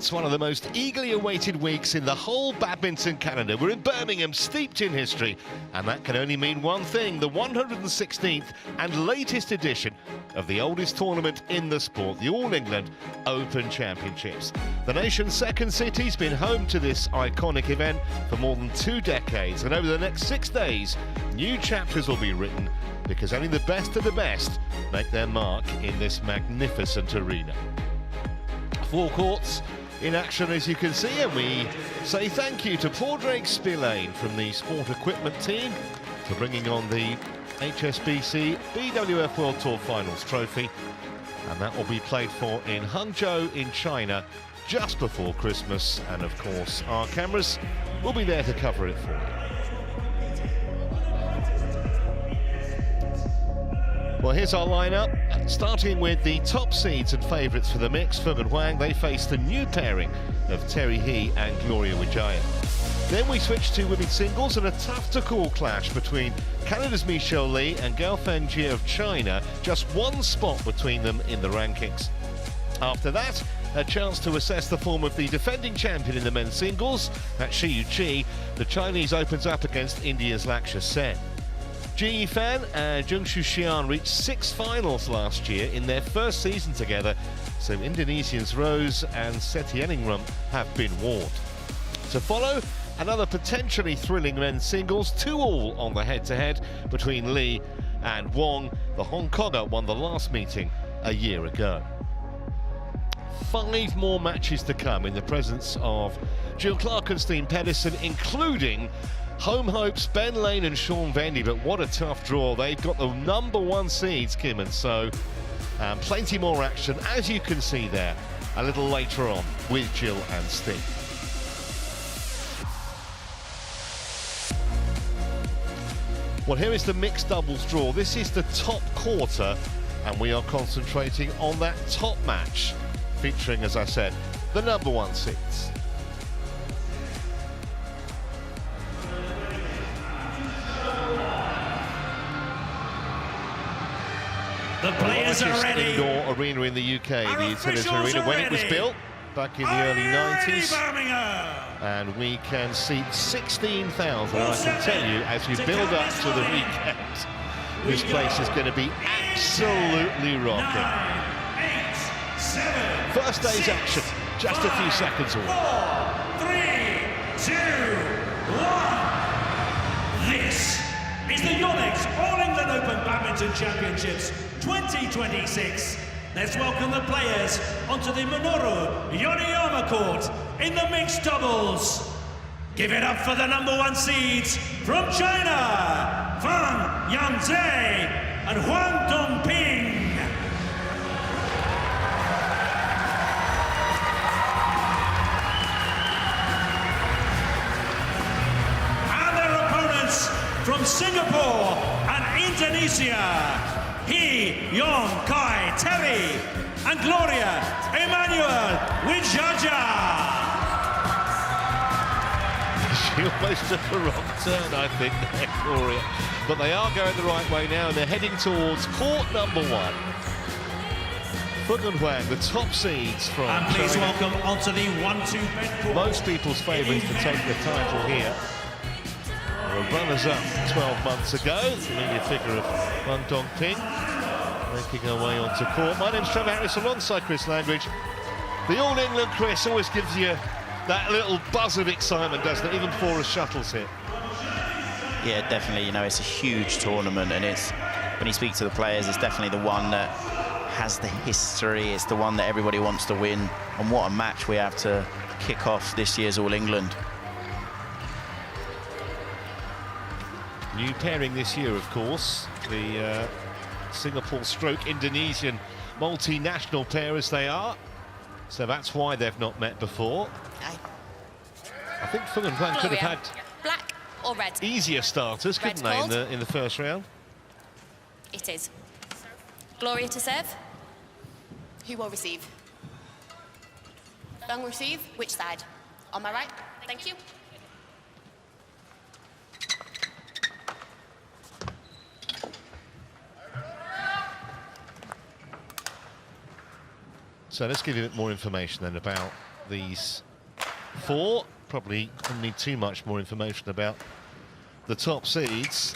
It's one of the most eagerly awaited weeks in the whole badminton calendar. We're in Birmingham, steeped in history, and that can only mean one thing: the 116th and latest edition of the oldest tournament in the sport, the All England Open Championships. The nation's second city's been home to this iconic event for more than 2 decades, and over the next 6 days, new chapters will be written, because only the best of the best make their mark in this magnificent arena. 4 courts in action, as you can see, and we say thank you to Padraig Spillane from the Sport Equipment team for bringing on the HSBC BWF World Tour Finals trophy, and that will be played for in Hangzhou in China just before Christmas, and of course our cameras will be there to cover it for you. Well, here's our lineup, starting with the top seeds and favourites for the mix. Feng and Huang, they face the new pairing of Terry He and Gloria Widjaja. Then we switch to women's singles and a tough-to-call clash between Canada's Michelle Lee and Gao Fengjie of China, just 1 spot between them in the rankings. After that, a chance to assess the form of the defending champion in the men's singles. That's Shi Yuqi. The Chinese opens up against India's Lakshya Sen. Ji Yifan and Zheng Shuxian reached 6 finals last year in their first season together, so Indonesians Rose and Setianingrum have been warned. To follow, another potentially thrilling men's singles, 2-all on the head-to-head between Lee and Wang. The Hong Konger won the last meeting a year ago. 5 more matches to come in the presence of Jill Clarkenstein Pedersen, including home hopes Ben Lane and Sean Vendy, but what a tough draw. They've got the #1 seeds, Kim, and so plenty more action, as you can see there, a little later on with Jill and Steve. Well, here is the mixed doubles draw. This is the top quarter, and we are concentrating on that top match, featuring, as I said, the #1 seeds. The players are ready. Indoor arena in the UK, the Utilita arena, when it was built back in the early 90s. And we can seat 16,000. And I can tell you, as we build up to the weekend, this place is going to be absolutely rocking. 8, 7, First day's action, just a few seconds away. 4, 3, 2, 1. This is the YONEX All England Open Badminton Championships 2026. Let's welcome the players onto the Minoru Yoneyama court in the mixed doubles. Give it up for the #1 seeds from China, Feng Yanzhe and Huang Dongping. And their opponents from Singapore and Indonesia, He, Yong, Kai, Terry, and Gloria Emmanuel Widjaja. She almost took a wrong turn, I think, there, Gloria. But they are going the right way now, and they're heading towards court #1. Feng and Huang, the top seeds from And please China. welcome onto the 1-2 bed court. Most people's favourites to take the title here. Runners-up 12 months ago, the media figure of Huang Dongping, making her way onto court. My name's Trevor Harris, alongside Chris Langridge. The All England, Chris, always gives you that little buzz of excitement, doesn't it, even before a shuttle's hit? Yeah, definitely. You know, it's a huge tournament, and it's, when you speak to the players, it's definitely the one that has the history. It's the one that everybody wants to win, and what a match we have to kick off this year's All England. New pairing this year, of course, the Singapore stroke Indonesian multinational pair as they are. So that's why they've not met before. I think Feng and Huang could have had black or red. Easier starters, couldn't they, in the first round? It is. Gloria to serve. Who will receive? Feng receive. Which side? On my right. Thank you. So let's give you a bit more information then about these four. Probably don't need too much more information about the top seeds.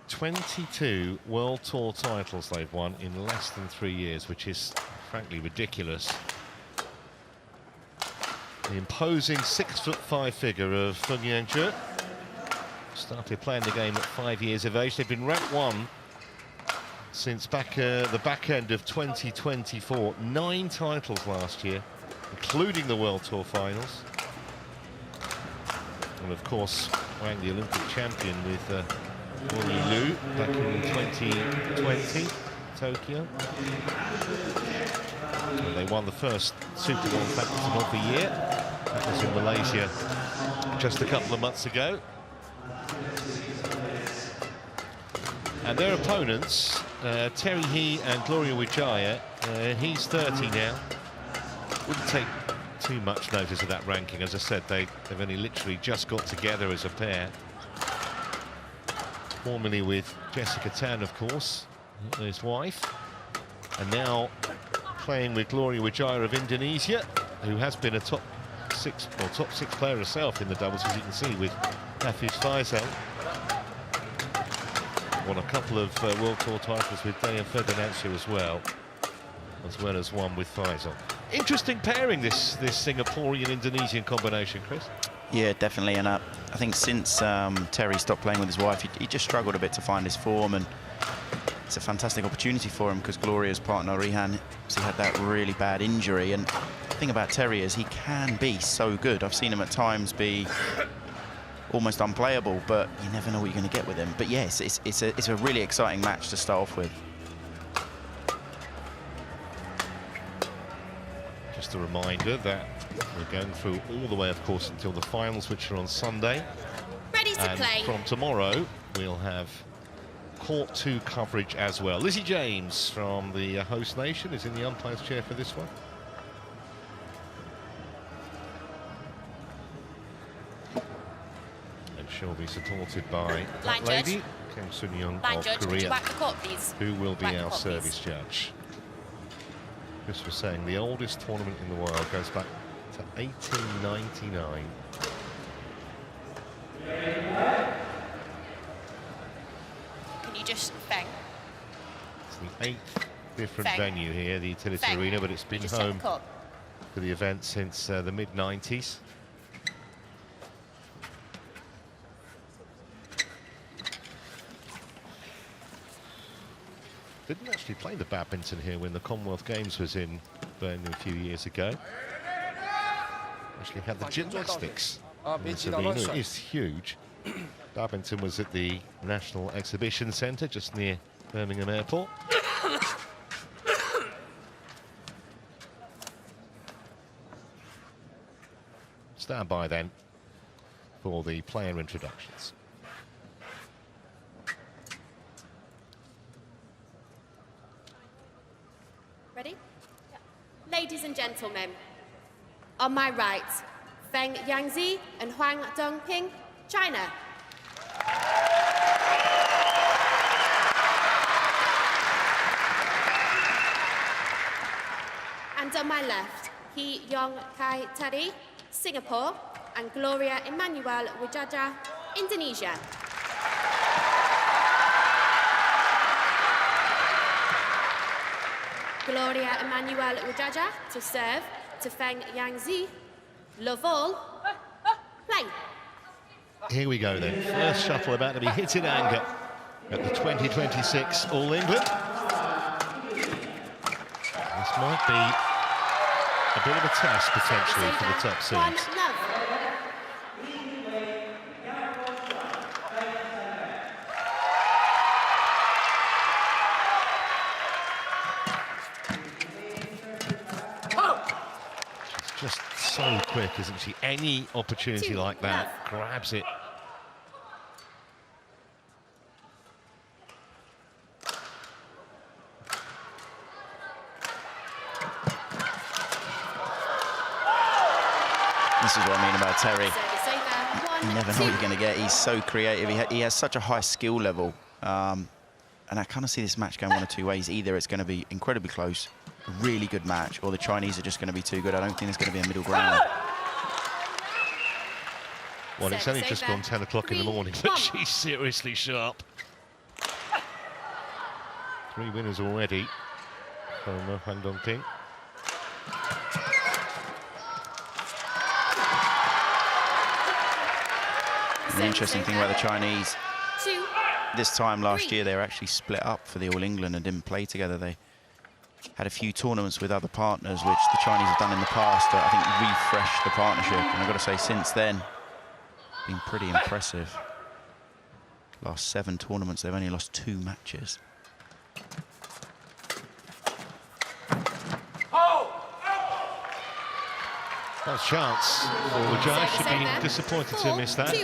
22 World Tour titles they've won in less than 3 years, which is frankly ridiculous. The imposing 6'5" figure of Feng started playing the game at 5 years of age. They've been ranked 1 since the back end of 2024. 9 titles last year, including the World Tour Finals. And of course, Huang, the Olympic champion with Lu back in 2020, Tokyo. And they won the first Super World Badminton of the year. That was in Malaysia just a couple of months ago. And their opponents, Terry He and Gloria Widjaja, he's 30 now. Wouldn't take too much notice of that ranking. As I said, they've only literally just got together as a pair. Formerly with Jessica Tan, of course, his wife. And now playing with Gloria Widjaja of Indonesia, who has been a top six player herself in the doubles, as you can see, with Hafiz Faisal. Won a couple of World Tour titles with Dayan Ferdinandsio as well as one with Faisal. Interesting pairing, this Singaporean-Indonesian combination, Chris. Yeah, definitely, and I think since Terry stopped playing with his wife, he just struggled a bit to find his form, and it's a fantastic opportunity for him because Gloria's partner, Rehan, he had that really bad injury, and the thing about Terry is he can be so good. I've seen him at times be almost unplayable, but you never know what you're going to get with him. But yes, it's a really exciting match to start off with. Just a reminder that we're going through all the way, of course, until the finals, which are on Sunday. Ready to play. From tomorrow, we'll have Court 2 coverage as well. Lizzie James from the host nation is in the umpire's chair for this one. And she'll be supported by that lady, Kim Sun-young of Korea, who will be our service judge. Chris was saying the oldest tournament in the world goes back to 1899. Can you just Feng? It's the 8th different venue here, the Utilita Arena, but it's been home for the event since the mid-90s. Didn't actually play the badminton here when the Commonwealth Games was in Birmingham a few years ago. Actually had the gymnastics in this arena. It is huge. Badminton was at the National Exhibition Centre just near Birmingham Airport. Stand by then for the player introductions. Ready? Yeah. Ladies and gentlemen, on my right, Feng Yangzi and Huang Dongping, China. And on my left, Hee Yong Kai Tari, Singapore, and Gloria Emmanuel Widjaja, Indonesia. Gloria Emmanuel Widjaja to serve to Feng Yangzi. Love all. Play. Here we go then. First shuttle about to be hit in anger at the 2026 All England. This might be a bit of a test potentially for the top seeds. Just so quick, isn't she? Any opportunity like that, grabs it. This is what I mean about Terry. You never know what you're going to get. He's so creative. He has such a high skill level. And I kind of see this match going one of two ways. Either it's going to be incredibly close, a really good match, or the Chinese are just going to be too good. I don't think there's going to be a middle ground. Well, it's only just gone 10 o'clock in the morning, but she's seriously sharp. 3 winners already from Huang Dongping. And the interesting thing about the Chinese, this time last year, they were actually split up for the All England and didn't play together. They had a few tournaments with other partners, which the Chinese have done in the past to, I think, refresh the partnership. And I've got to say, since then, been pretty impressive. Last 7 tournaments, they've only lost 2 matches. That's a chance for Widjaja. Should be disappointed to miss that. 5-2.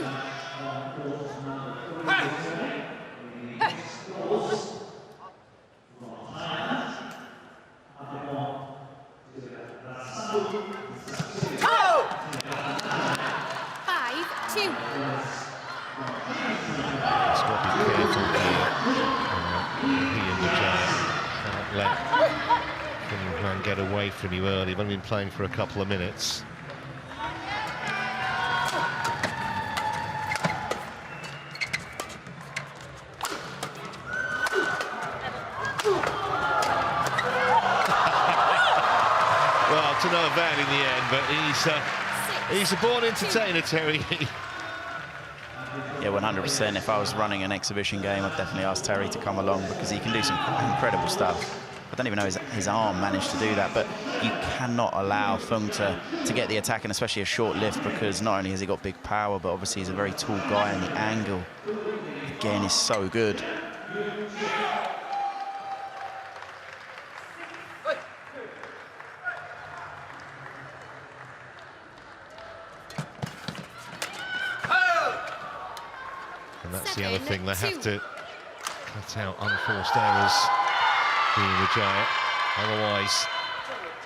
He's got to be careful here. He and Widjaja can't let Huang get away from you early. They've only been playing for a couple of minutes. Well, to no avail in the end, but he's a born entertainer, Terry. Yeah, 100%. If I was running an exhibition game, I'd definitely ask Terry to come along because he can do some incredible stuff. I don't even know his arm managed to do that, but you cannot allow Feng to get the attack, and especially a short lift, because not only has he got big power, but obviously he's a very tall guy, and the angle, again, is so good. And that's the other thing, they have to cut out unforced errors for Widjaja. Otherwise,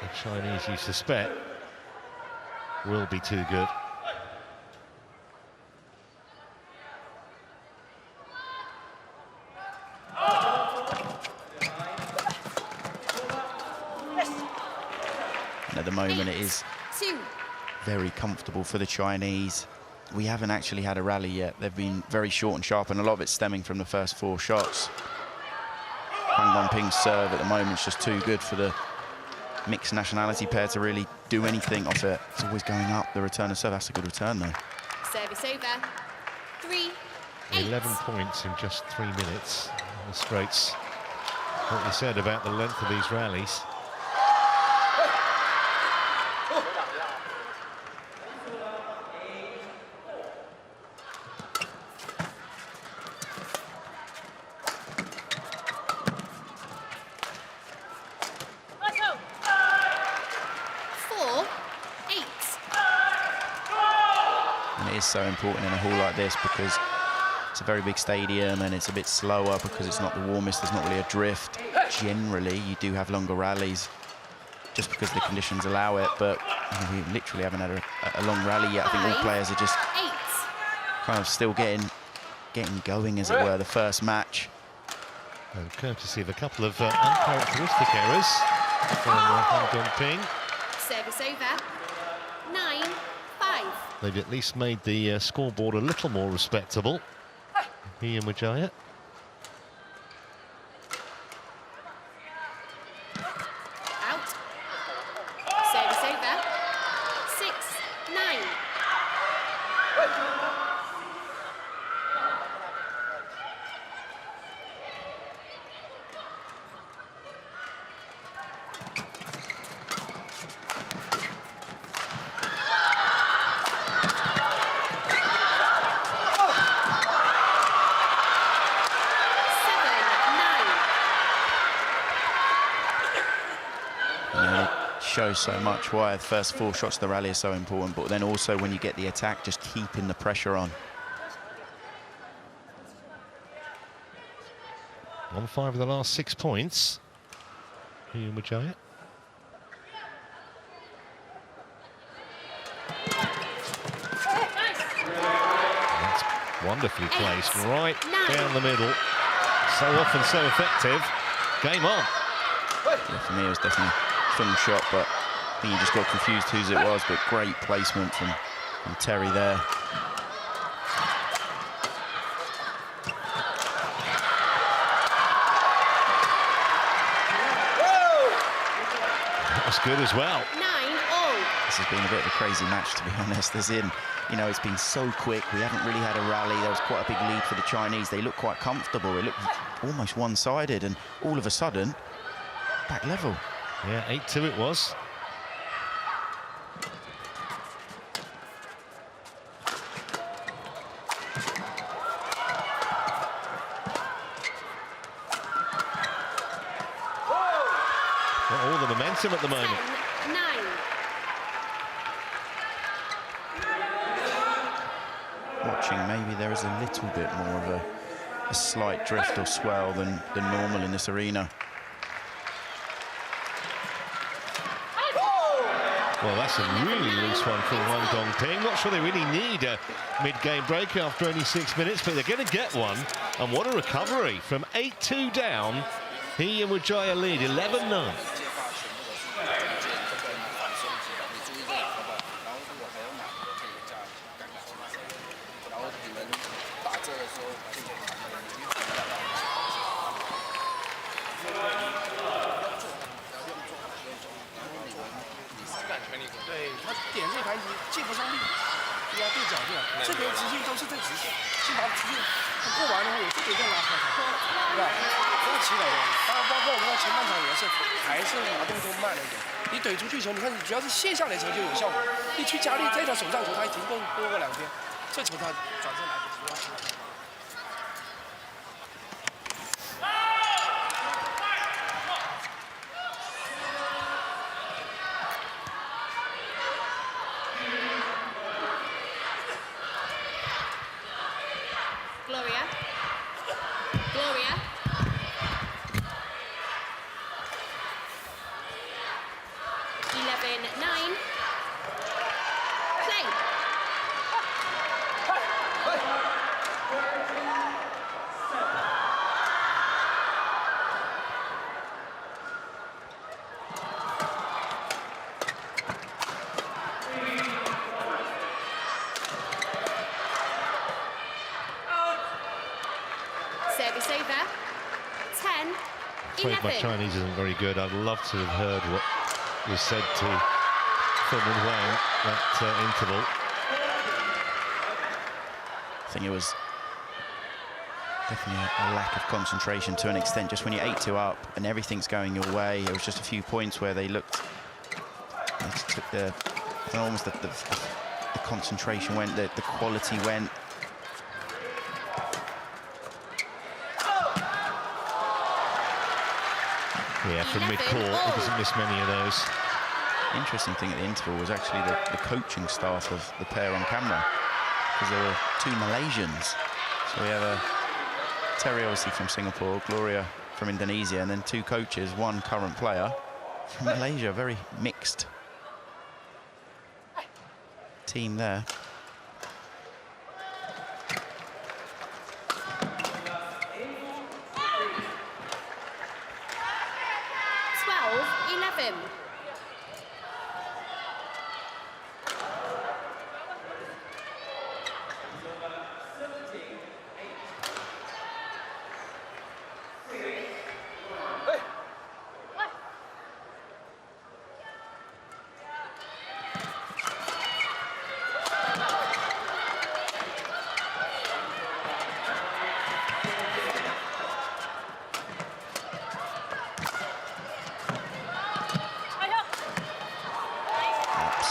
the Chinese, you suspect, will be too good. And at the moment, it is very comfortable for the Chinese. We haven't actually had a rally yet. They've been very short and sharp, and a lot of it's stemming from the first 4 shots. Huang Dongping's serve at the moment is just too good for the mixed nationality pair to really do anything off it. It's always going up, the return of serve. That's a good return, though. Service over. 3-8. 11 points in just 3 minutes. The straights. What you said about the length of these rallies. So important in a hall like this because it's a very big stadium and it's a bit slower because it's not the warmest, there's not really a drift. Generally, you do have longer rallies just because the conditions allow it, but we literally haven't had a long rally yet. I think all players are just kind of still getting going, as it were, the first match. And courtesy of a couple of uncharacteristic errors from Huang Dongping. Service over. 9-5. They've at least made the scoreboard a little more respectable. He and Widjaja. Out. Service over. 6-9. Shows so much why the first 4 shots of the rally are so important, but then also when you get the attack, just keeping the pressure on. On 5 of the last 6 points. He and Widjaja. That's wonderfully placed, right down the middle. So often so effective. Game on. Yeah, for me, it was definitely Feng's shot, but I think he just got confused whose it was, but great placement from Terry there. That was good as well. 9-all. This has been a bit of a crazy match, to be honest. As in, you know, it's been so quick. We haven't really had a rally. There was quite a big lead for the Chinese. They looked quite comfortable. It looked almost one-sided, and all of a sudden, back level. Yeah, 8-2 it was. Got all the momentum at the moment. 9. Watching, maybe there is a little bit more of a slight drift or swell than normal in this arena. Well, that's a really loose one from Huang Dongping. Not sure they really need a mid-game break after only 6 minutes, but they're going to get one. And what a recovery from 8-2 down. He and Widjaja lead 11-9. Gloria. Gloria. 11-9. Play. Service over. 10-11. Afraid my Chinese isn't very good. I'd love to have heard what was said to Feng and Huang that interval. I think it was definitely a lack of concentration to an extent. Just when you're 8-2 up and everything's going your way, there was just a few points where they looked, they just took the, almost the concentration went, the quality went. Yeah, from mid-court, he doesn't miss many of those. Interesting thing at the interval was actually the coaching staff of the pair on camera, because there were 2 Malaysians. So we have Terry, obviously from Singapore, Gloria from Indonesia, and then 2 coaches, 1 current player from Malaysia. Very mixed team there.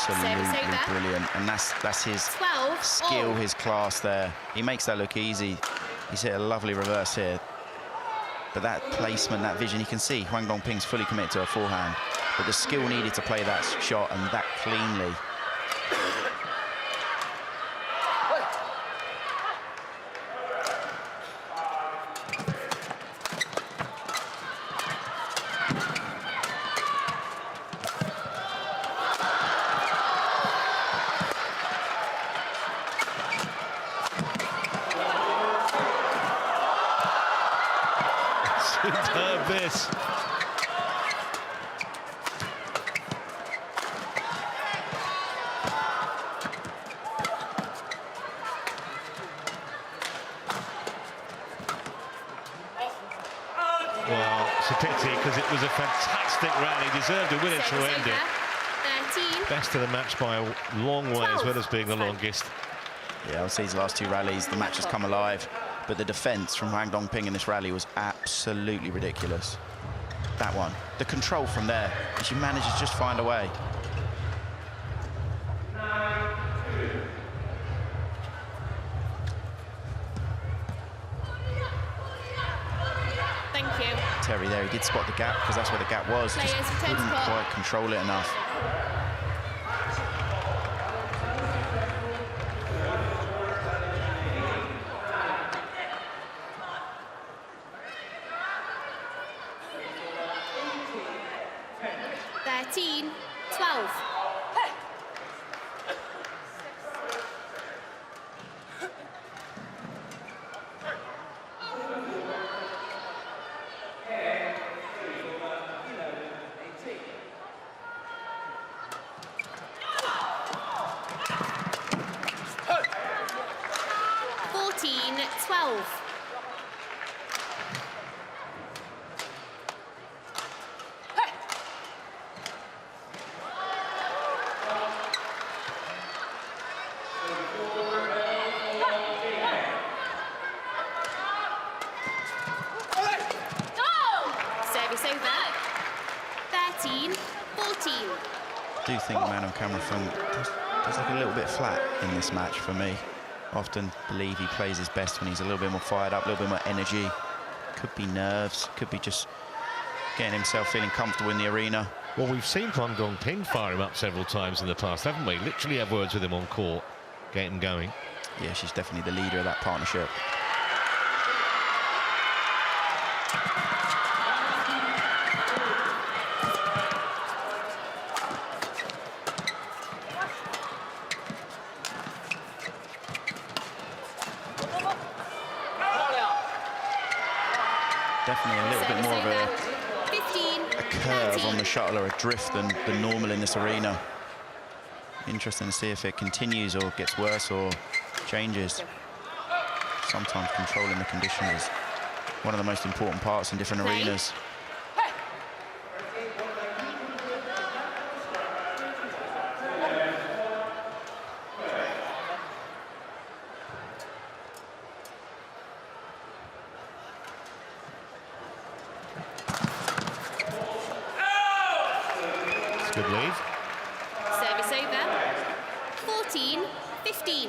Absolutely brilliant, and that's his skill, his class there. He makes that look easy. He's hit a lovely reverse here, but that placement, that vision, you can see Huang Dongping's fully committed to a forehand, but the skill needed to play that shot and that cleanly. Superb this. pity, because it was a fantastic rally. Deserved to win it to end it. 13. Best of the match by a long way, as well as being the longest. Yeah, I would say these last two rallies, the match has come alive, but the defence from Huang Dongping in this rally was absolutely ridiculous. That one, the control from there, and she manages to just find a way. Thank you. Terry there, he did spot the gap, because that's where the gap was. Just couldn't quite control it enough. I do think the man on camera Feng does look a little bit flat in this match for me. Often believe he plays his best when he's a little bit more fired up, a little bit more energy. Could be nerves, could be just getting himself feeling comfortable in the arena. Well, we've seen Huang Dongping fire him up several times in the past, haven't we? Literally have words with him on court, get him going. Yeah, she's definitely the leader of that partnership. Definitely a little bit more of a curve on the shuttle, or a drift than normal in this arena. Interesting to see if it continues or gets worse or changes. Sometimes controlling the condition is one of the most important parts in different arenas. Good lead. Service over. 14-15.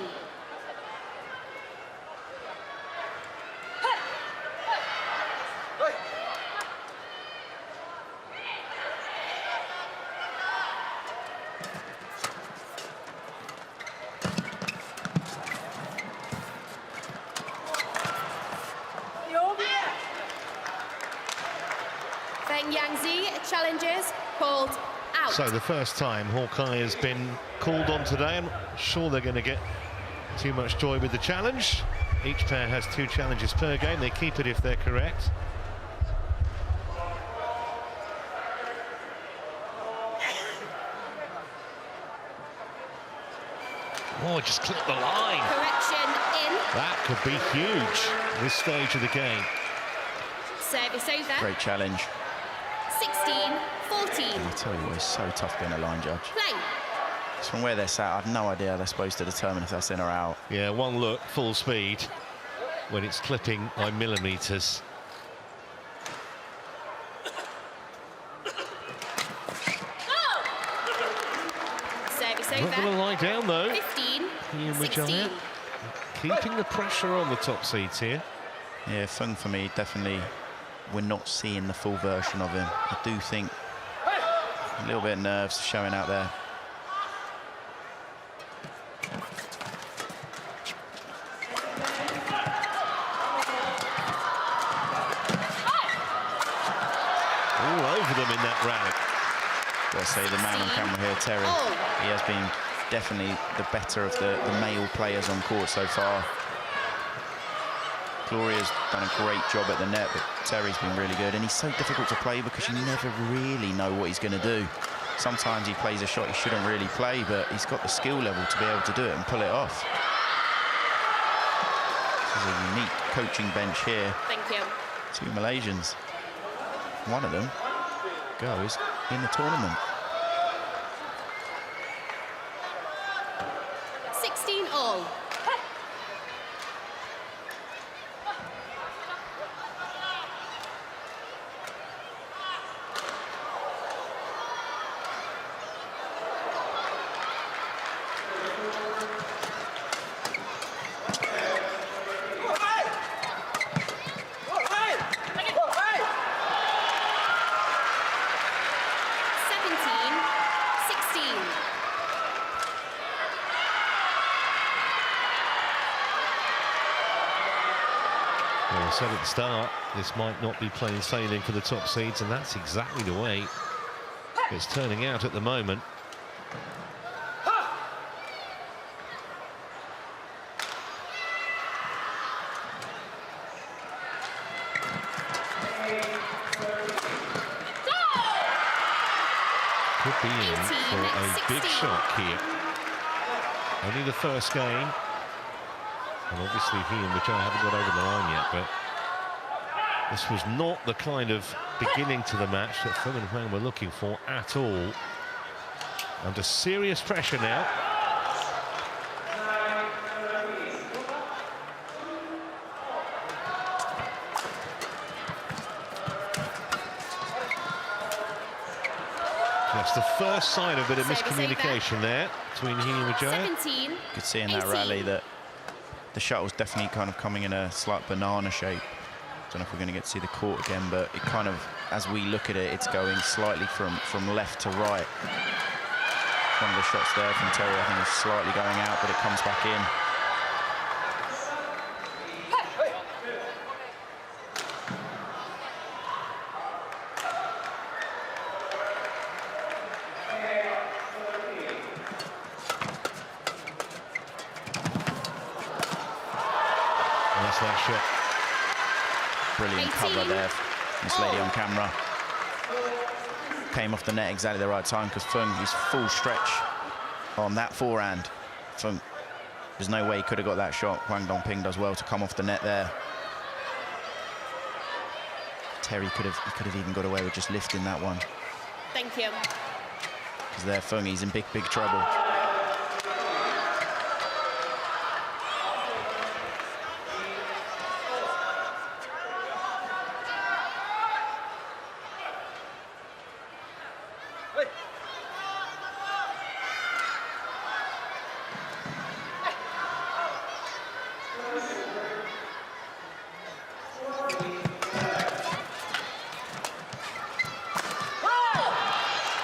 Feng Yangzi challenges called out. So the first time Hawkeye has been called on today. I'm not sure they're going to get too much joy with the challenge. Each pair has 2 challenges per game. They keep it if they're correct. Oh, just clipped the line. Correction in. That could be huge this stage of the game. Service over. Great challenge. 16-14. I tell you what, it's so tough being a line judge. Play. Just from where they're sat, I've no idea how they're supposed to determine if that's in or out. Yeah, one look, full speed, when it's clipping by millimetres. Service Not going to over. lie down though. 15-16. Keeping the pressure on the top seeds here. Yeah, Feng for me, definitely, we're not seeing the full version of him. I do think a little bit of nerves showing out there. All over them in that rally. Gotta say, the man on camera here, Terry, he has been definitely the better of the male players on court so far. Gloria's done a great job at the net, but Terry's been really good. And he's so difficult to play because you never really know what he's going to do. Sometimes he plays a shot he shouldn't really play, but he's got the skill level to be able to do it and pull it off. This is a unique coaching bench here. Thank you. 2 Malaysians. one of them goes in the tournament. 16 all. Well, I said at the start, this might not be plain sailing for the top seeds, and that's exactly the way it's turning out at the moment. Could be in for a big shock here. Only the first game. And obviously he and Widjaja haven't got over the line yet, but this was not the kind of beginning to the match that Feng and Huang were looking for at all. Under serious pressure now. Just the first sign of a bit of miscommunication there between he and Widjaja. You could see in that rally that the shuttle's definitely kind of coming in a slight banana shape. Don't know if we're going to get to see the court again, but it kind of, as we look at it, it's going slightly from left to right. One of the shots there from Terry, I think, is slightly going out, but it comes back in. That shot. Brilliant cover there, this lady on camera. Came off the net exactly the right time because Feng is full stretch on that forehand. Feng, there's no way he could have got that shot. Huang Dongping does well to come off the net there. Terry could have even got away with just lifting that one. Thank you. Because there, Feng, he's in big trouble.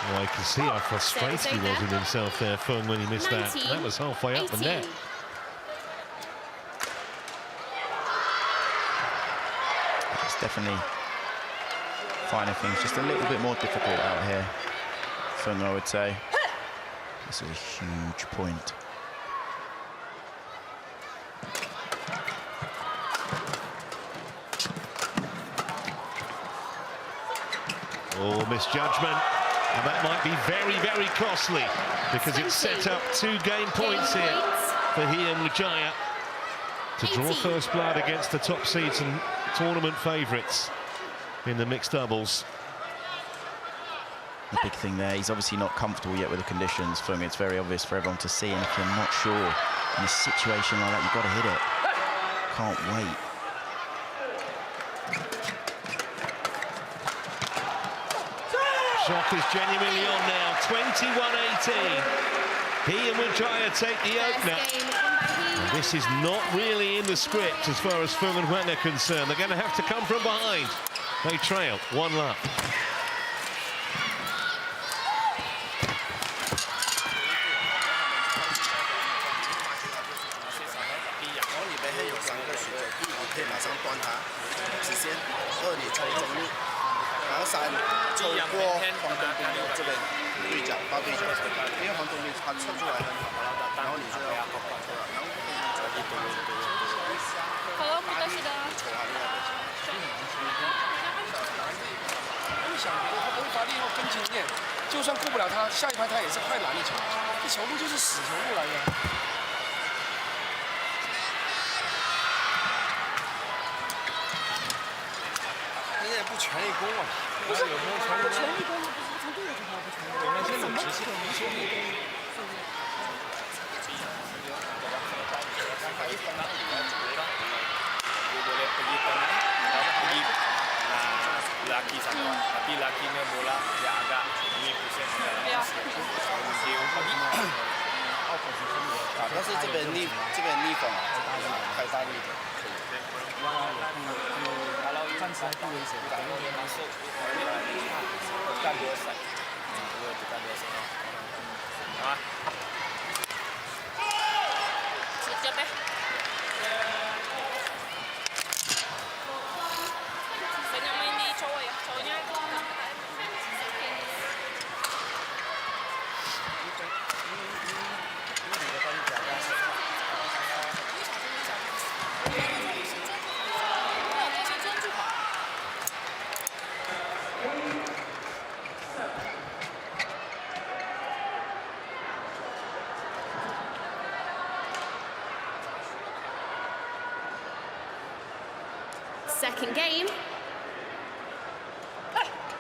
Well, I can see how frustrated he was with himself there, Feng, when he missed 19, that. That was halfway up the 18. net. It's definitely finding things just a little bit more difficult out here. Feng, I would say. This is a huge point. Oh, misjudgment. And that might be very, very costly because it's set up 2 game points here for he and Widjaja to draw first blood against the top seeds and tournament favourites in the mixed doubles. The big thing there, he's obviously not comfortable yet with the conditions. Feng, it's very obvious for everyone to see, and if you're not sure in a situation like that, you've got to hit it. Can't wait. Shock is genuinely on now, 21-18. He and Widjaja take the opener. And this is not really in the script as far as Feng and Huang are concerned. They're going to have to come from behind. They trail 1-0.就算过不了他，下一拍他也是快拦一球，这球路就是死球路来的。现在不全力攻啊！不是，有时候全力攻，不是从队友这条不全力攻，我们先有直线，boleh pergi tengah, pergi laki sana, tapi lakinya bola dia agak ini pusing agak. 但是这边逆风啊，开大力的。暂时不危险，然后他是干多少？干多少？啊？Sekejap banyak main di cowok ya, cowoknya Second game.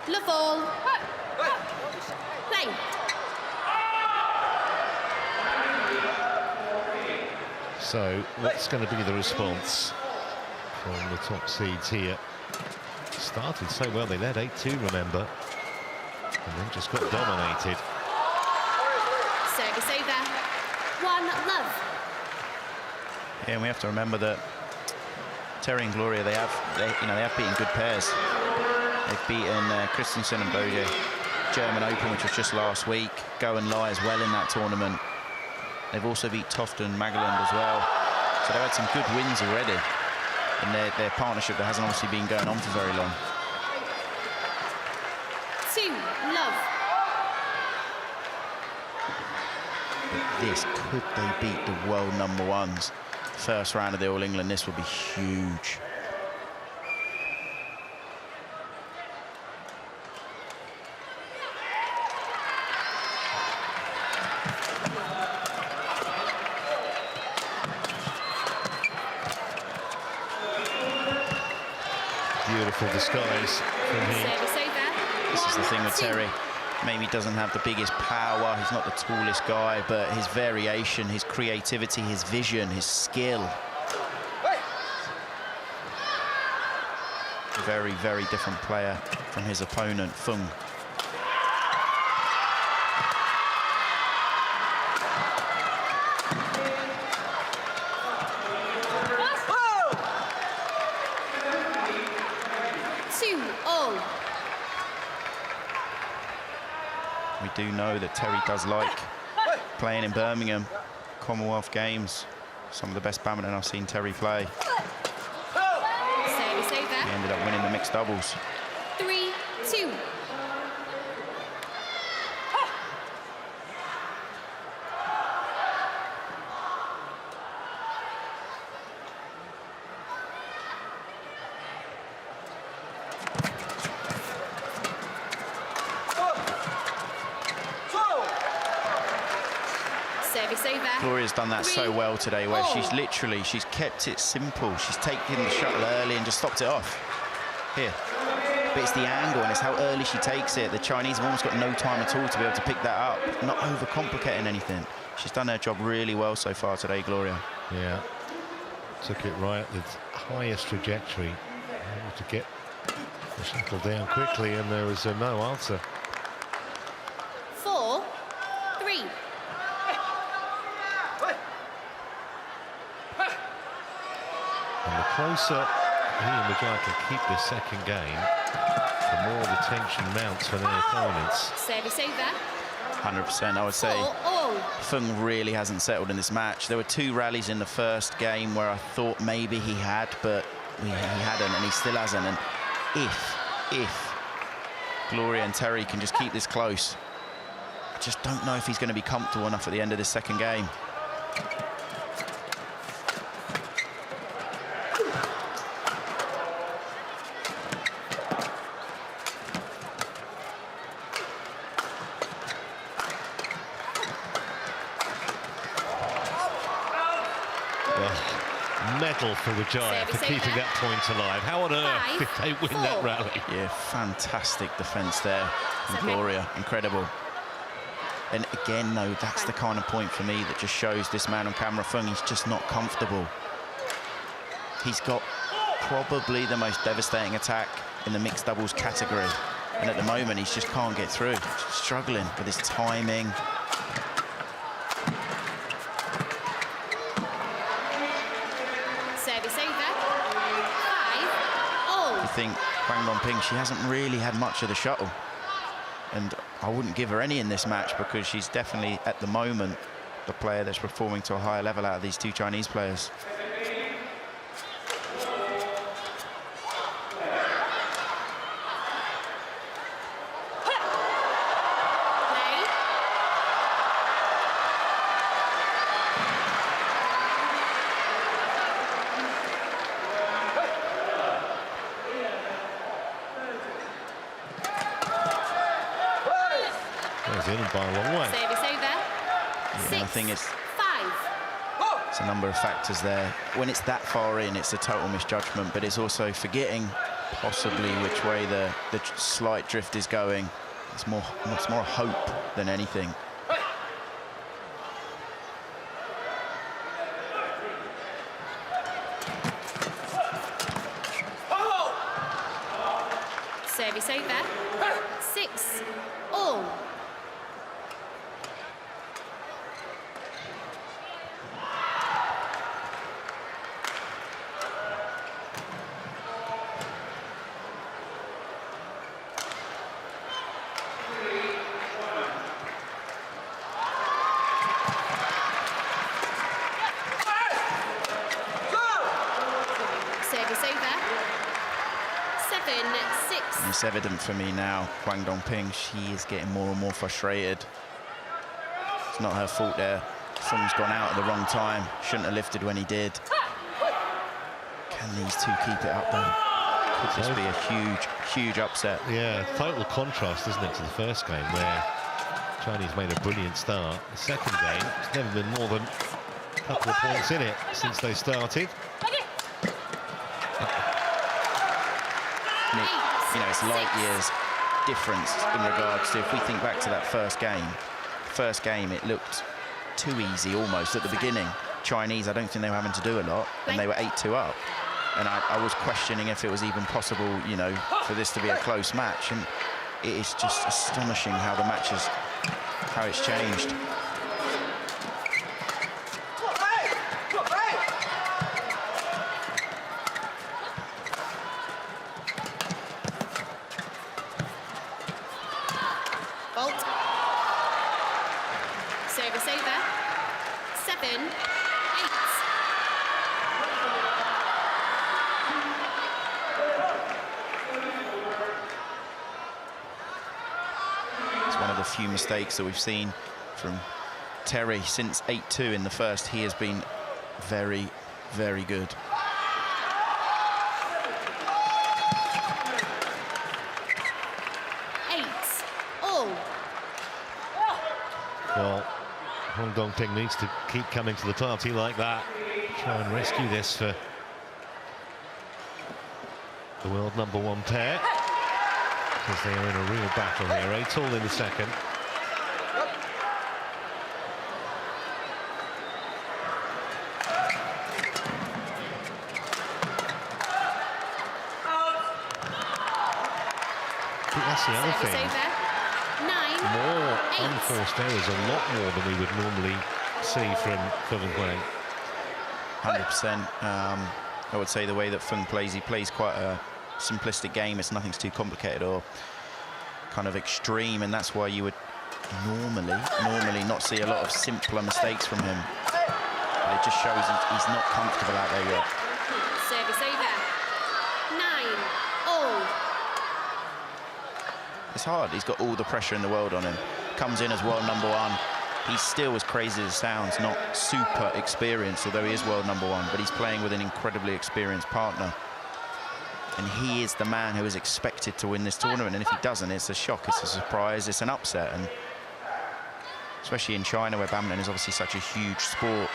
Le ball. Play. So what's going to be the response from the top seeds here? Started so well, they led 8-2, remember, and then just got dominated. Service over. 1-love. Yeah, and we have to remember that Terry and Gloria, they have beaten good pairs. They've beaten Christensen and Bode, German Open, which was just last week. Go and Lie as well in that tournament. They've also beat Tofton and Magaland as well. So they've had some good wins already in their partnership that hasn't obviously been going on for very long. 2-love. But this, could they beat the world #1s? First round of the All England, this would be huge. Beautiful disguise from him. Service over. This is the thing with 1-2. Terry. Maybe he doesn't have the biggest power, he's not the tallest guy, but his variation, his creativity, his vision, his skill. Very, very different player from his opponent, Feng. We do know that Terry does like playing in Birmingham, Commonwealth Games. Some of the best badminton I've seen Terry play. Service over. He ended up winning the mixed doubles. 3-2. Service over. Gloria's done that so well today, where she's kept it simple. She's taken the shuttle early and just stopped it off. Here. But it's the angle and it's how early she takes it. The Chinese have almost got no time at all to be able to pick that up, not overcomplicating anything. She's done her job really well so far today, Gloria. Yeah, took it right at the highest trajectory, able to get the shuttle down quickly, and there was no answer. 4-3. And the closer he and Widjaja can keep this second game, the more the tension mounts for their opponents. Service over. 100%, I would say. 4-all. Feng really hasn't settled in this match. There were 2 rallies in the first game where I thought maybe he had, but he hadn't, and he still hasn't. And if Gloria and Terry can just keep this close, I just don't know if he's going to be comfortable enough at the end of this second game. medal for Widjaja for keeping that point alive. How on earth did they win that rally? Yeah, fantastic defence there from Gloria, incredible. And again, though, that's the kind of point for me that just shows this man on camera, Feng, he's just not comfortable. He's got probably the most devastating attack in the mixed doubles category. And at the moment, he just can't get through. Just struggling with his timing. Service over. 5-all. I think Huang Dongping, she hasn't really had much of the shuttle. And I wouldn't give her any in this match because she's definitely, at the moment, the player that's performing to a higher level out of these two Chinese players. In by a long way. Service over. Yeah, I think it's a number of factors there. When it's that far in, it's a total misjudgment, but it's also forgetting possibly which way the slight drift is going. It's more hope than anything. Service over. 6-all. It's evident for me now, Huang Dongping, she is getting more and more frustrated. It's not her fault there. Feng's gone out at the wrong time. Shouldn't have lifted when he did. Can these two keep it up though? Could this be a huge, huge upset? Yeah, total contrast, isn't it, to the first game where Chinese made a brilliant start. The second game, it's never been more than a couple of points in it since they started. You know, it's light years difference in regards to, if we think back to that first game, it looked too easy almost at the beginning. Chinese, I don't think they were having to do a lot, and they were 8-2 up. And I was questioning if it was even possible, you know, for this to be a close match. And it is just astonishing how the match is, how it's changed. Service over. 7-8. It's one of the few mistakes that we've seen from Terry since 8-2 in the first. He has been very, very good. Well, Huang Dongping needs to keep coming to the party like that. Try and rescue this for the world #1 pair. Because they are in a real battle here. 8-all in the second. I think that's the other thing. More unforced errors, a lot more than we would normally see from Huang. 100%. I would say the way that Feng plays, he plays quite a simplistic game. It's nothing's too complicated or kind of extreme, and that's why you would normally not see a lot of simpler mistakes from him. But it just shows he's not comfortable out there yet. Service over. 9-all. It's hard. He's got all the pressure in the world on him. Comes in as world #1. He's still, as crazy as it sounds, not super experienced, although he is world #1, but he's playing with an incredibly experienced partner. And he is the man who is expected to win this tournament. And if he doesn't, it's a shock, it's a surprise, it's an upset. And especially in China, where badminton is obviously such a huge sport,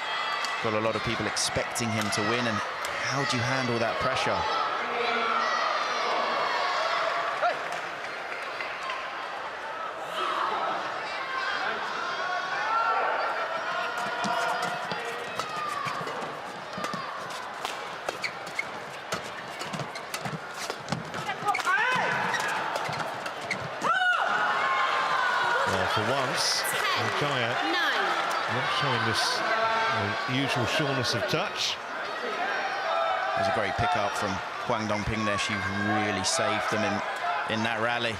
got a lot of people expecting him to win, and how do you handle that pressure? For once, Widjaja not showing this usual sureness of touch. It was a great pick-up from Huang Dongping there. She really saved them in that rally.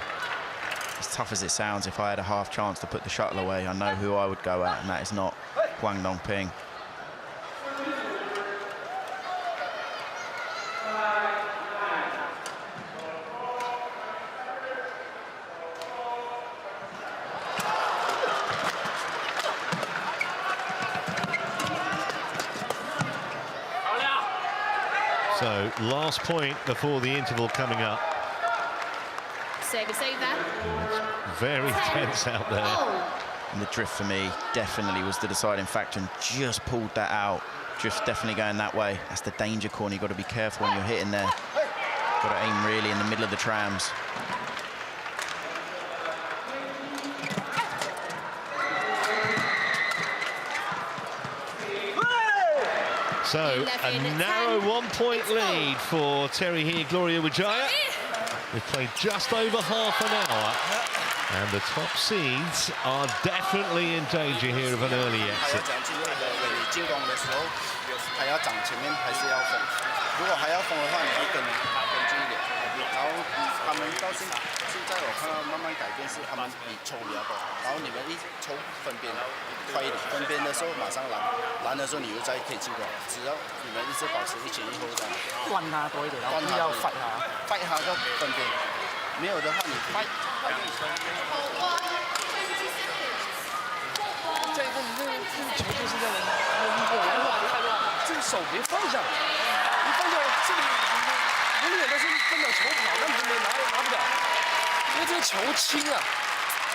As tough as it sounds, if I had a half chance to put the shuttle away, I know who I would go at, and that is not Huang Dongping. So, last point before the interval coming up. Service over. It's very tense out there. And the drift for me definitely was the deciding factor, and just pulled that out. Drift definitely going that way. That's the danger corner. You've got to be careful when you're hitting there. Got to aim really in the middle of the trams. So, a narrow 1-point lead for Terry here, Gloria Widjaja. We've played just over half an hour, and the top seeds are definitely in danger here of an early exit. 进攻的时候，还要掌前面还是要封。如果还要封的话，你要跟进一点。然后他们到现在我看到慢慢改变是他们比抽比较多，然后你们一抽分边快一点，分边的时候马上拦的时候你又再可以进攻。只要你们一直保持一前一后这样。关他多一点，然后要fight他到分边，没有的话你fight。这个你这个球就是这样扔过来，这个手别放下，你放下这里永远都是跟着球跑，那你拿不了，因为这个球轻啊，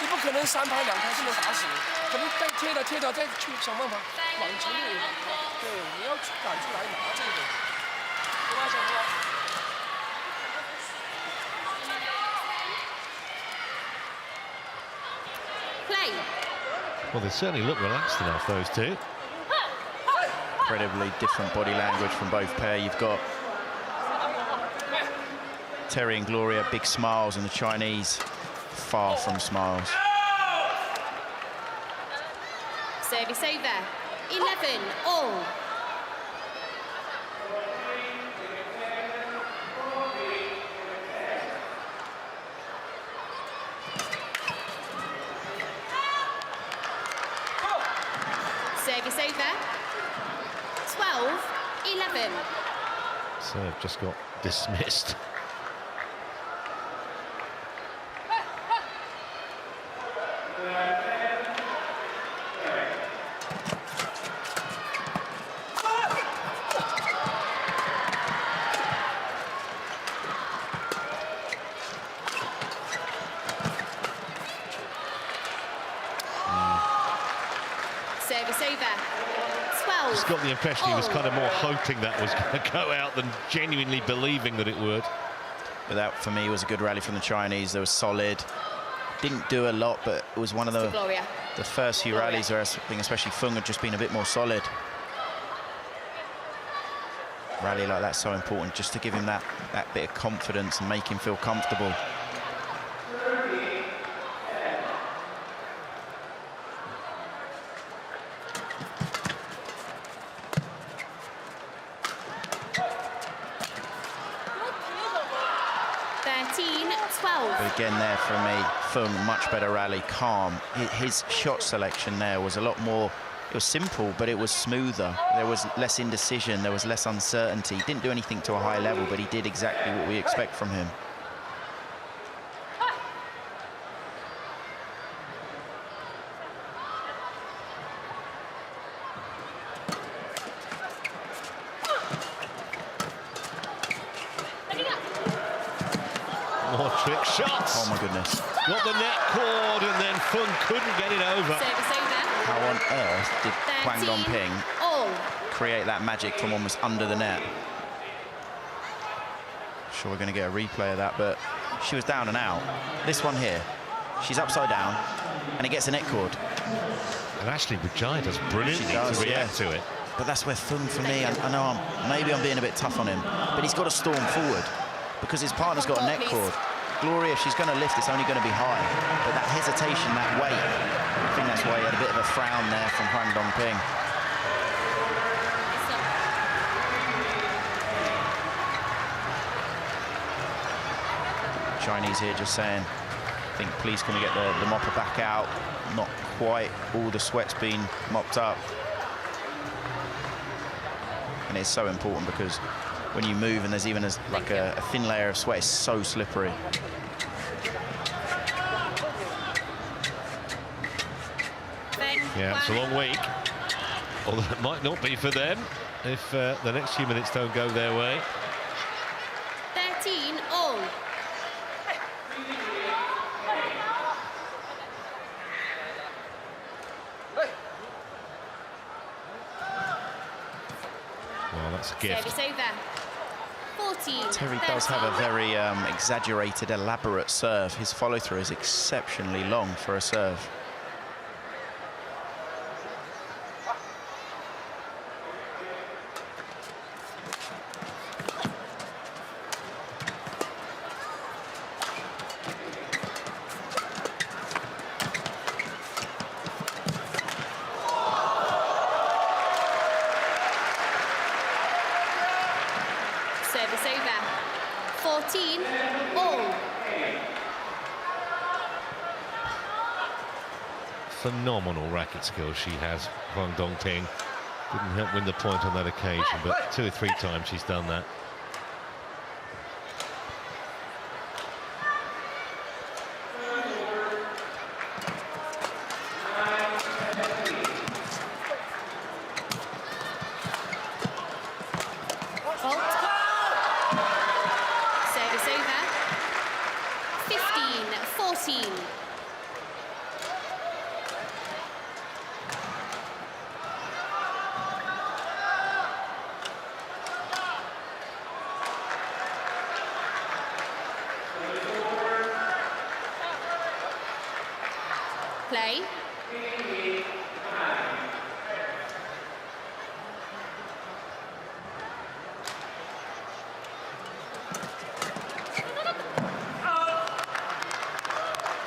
你不可能3拍2拍就能打死，可能再贴到再去想办法往球里，对，你要赶出来拿这个，不怕小不怕。 Play. Well, they certainly look relaxed enough, those two. Incredibly different body language from both pair. You've got Terry and Gloria, big smiles, and the Chinese, far from smiles. Service over. 11-all. Service over. 12-11. Serve just got dismissed. Service over. 12. Just got the impression he was kind of more hoping that was going to go out than genuinely believing that it would. But that, for me, was a good rally from the Chinese. They were solid. Didn't do a lot, but it was one of the first few rallies where I think especially Feng had just been a bit more solid. Rally like that's so important, just to give him that bit of confidence and make him feel comfortable. But again there for me, Feng, much better rally, calm. His shot selection there was a lot more, it was simple, but it was smoother. There was less indecision, there was less uncertainty. He didn't do anything to a high level, but he did exactly what we expect from him. More trick shots. Oh my goodness. Got the net cord and then Feng couldn't get it over. How on earth did Huang Dongping create that magic from almost under the net. Sure, we're going to get a replay of that, but she was down and out. This one here, she's upside down, and it gets a net cord. And actually, Widjaja does brilliantly to react to it. But that's where Feng, for me, I know maybe I'm being a bit tough on him, but he's got to storm forward because his partner's got a net cord. Gloria, if she's going to lift, it's only going to be high. But that hesitation, that weight, I think that's why he had a bit of a frown there from Huang Dongping. Chinese here just saying, I think, please can we get the mopper back out? Not quite all the sweat's been mopped up. And it's so important because when you move and there's even like a thin layer of sweat, it's so slippery. Yeah, it's a long week. Although it might not be for them if the next few minutes don't go their way. 13 all. Well, that's a gift. Service over. 14. Terry does have a very exaggerated, elaborate serve. His follow-through is exceptionally long for a serve. Service over. 14 all. Phenomenal racket skills she has, Huang Dongping. Didn't help win the point on that occasion, but 2 or 3 times she's done that. Service over. 15-14. Play.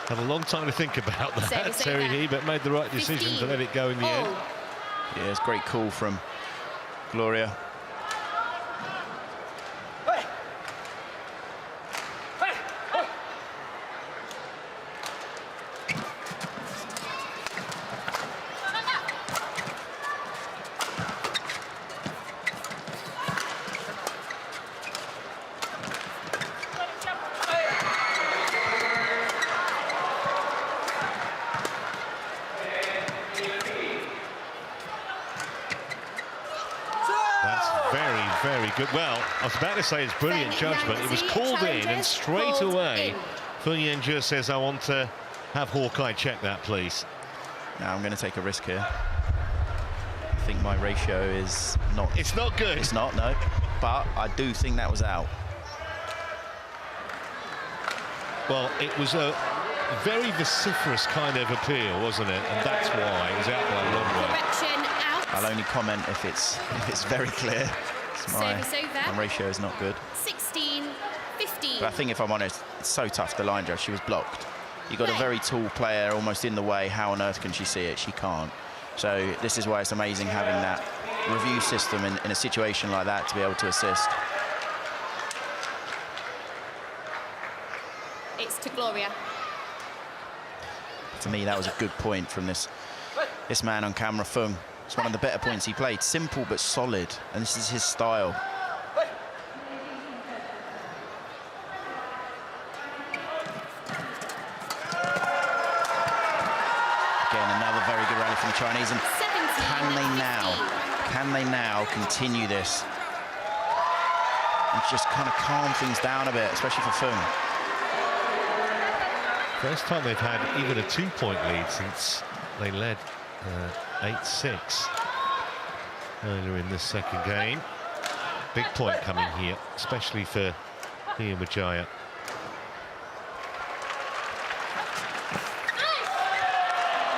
Had a long time to think about that, Service Terry over. He, but made the right decision to let it go in the end. Yeah, it's a great call from Gloria. Very good. Well, I was about to say it's brilliant judgment. It was called in, and straight away, Feng says, I want to have Hawkeye check that, please. Now I'm going to take a risk here. I think my ratio is not... It's not good. It's not, no. But I do think that was out. Well, it was a very vociferous kind of appeal, wasn't it? And that's why it was out by a long way. Correction out. I'll only comment if it's very clear. My ratio is not good. 16-15. But I think, if I'm honest, it's so tough to line judge. She was blocked. You've got a very tall player almost in the way. How on earth can she see it? She can't. So this is why it's amazing having that review system in a situation like that to be able to assist. It's to Gloria. To me, that was a good point from this man on camera, Feng. It's one of the better points he played. Simple but solid, and this is his style. Again, another very good rally from the Chinese. And can they now continue this and just kind of calm things down a bit, especially for Feng? First time they've had even a 2-point lead since they led 8-6. earlier in this second game. Big point coming here, especially for Widjaja.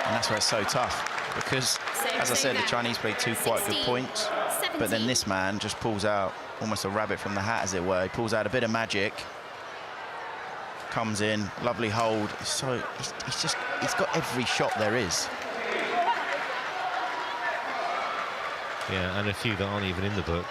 And that's where it's so tough, because, as I said, the Chinese played two quite good points, but then this man just pulls out almost a rabbit from the hat, as it were. He pulls out a bit of magic, comes in, lovely hold. So he's got every shot there is. Yeah, and a few that aren't even in the book.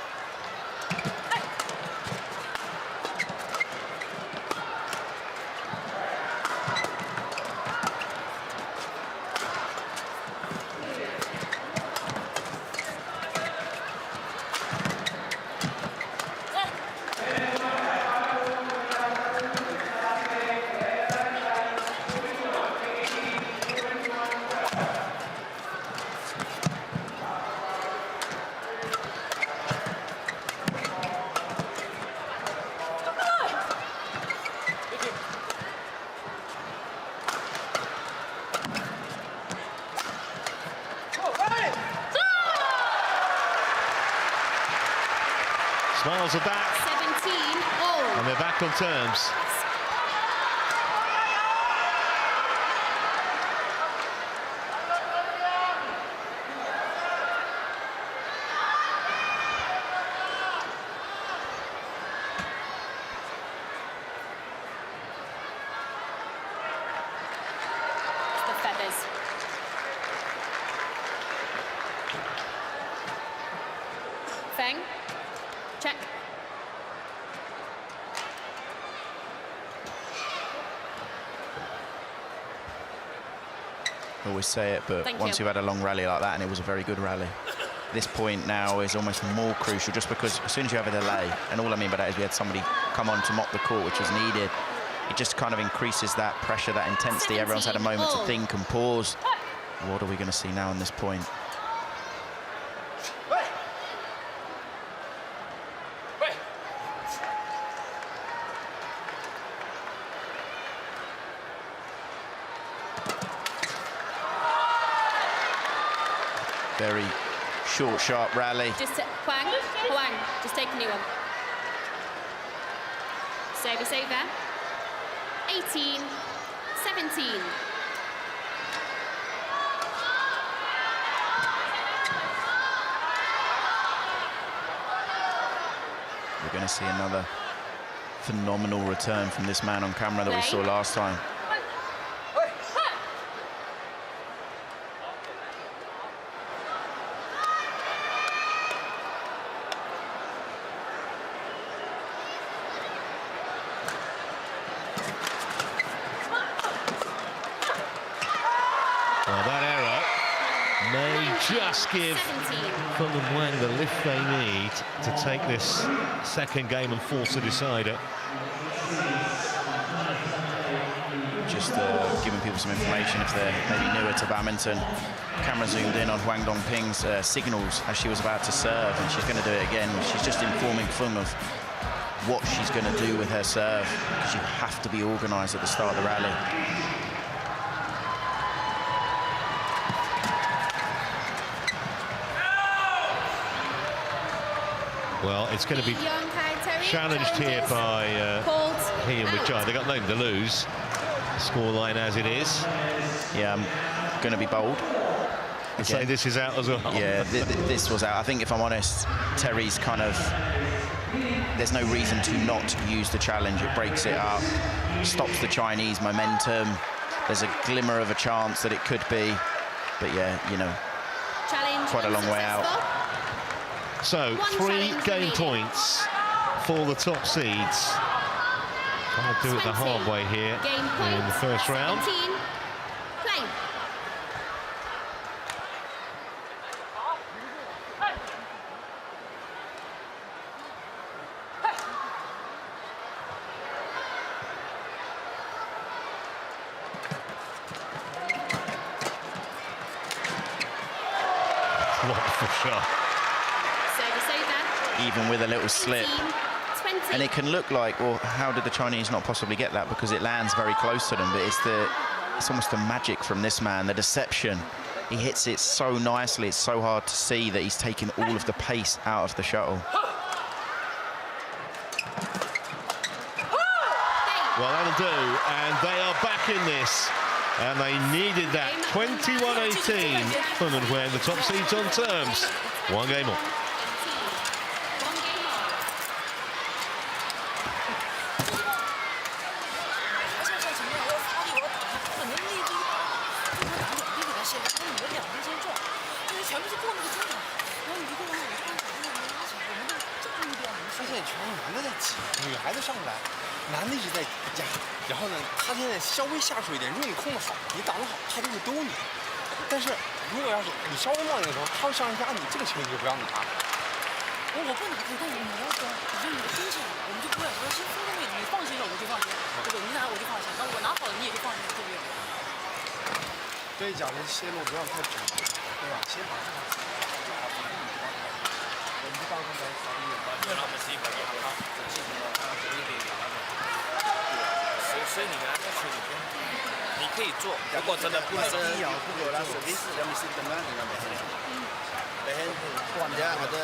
Smiles are back. 17-all. And they're back on terms. The feathers. Feng. Check. I always say it, but once you've had a long rally like that, and it was a very good rally, this point now is almost more crucial, just because as soon as you have a delay, and all I mean by that is we had somebody come on to mop the court, which was needed, it just kind of increases that pressure, that intensity. Everyone's had a moment to think and pause. What are we going to see now on this point? Very short, sharp rally. Just Huang, just take a new one. Save there. 18, 17. We're going to see another phenomenal return from this man on camera that we saw last time. Well, that error may just give Feng and Huang the lift they need to take this second game and force a decider. Just giving people some information if they're maybe newer to badminton. Camera zoomed in on Huang Dongping's signals as she was about to serve, and she's going to do it again. She's just informing Feng of what she's going to do with her serve, because you have to be organised at the start of the rally. Well, it's going to be challenged here by Widjaja. They've got nothing to lose. Scoreline as it is. Yeah, I'm going to be bold. And say this is out as well. Yeah, this was out. I think, if I'm honest, Terry's kind of... There's no reason to not use the challenge. It breaks it up, stops the Chinese momentum. There's a glimmer of a chance that it could be. But yeah, you know, quite a long way out. So, 3 game points for the top seeds. Trying to do it the hard way here in the first round. 17. Play. Wonderful shot. Even with a little slip. 20. And it can look like, well, how did the Chinese not possibly get that? Because it lands very close to them, but it's almost the magic from this man, the deception. he hits it so nicely. It's so hard to see that he's taking all of the pace out of the shuttle. Well, that'll do, and they are back in this, and they needed that. 21-18, Feng and Huang, the top seeds on terms. One game on.男的一直在压，然后呢，他现在稍微下水一点，如果你控得好，你挡得好，他就会兜你。但是如果要是你稍微慢一点的时候，他会上来压你，这个球你就不让你拿。我不拿可以，但是你要说，你说你的盯起来，我们就不会说先分个位置，你放心了我就放心，对不对？你拿我就放心，那我拿好了你也就放心，对不对？对讲的线路不要太准，对吧？先把这个我们就到刚才3点半，让他们自己把这个好，整系统的让主力给拿走。所以你拿这球你不用，你可以做，如果真的不能，一摇不够啦，service 咱们是等下你那边。人家ada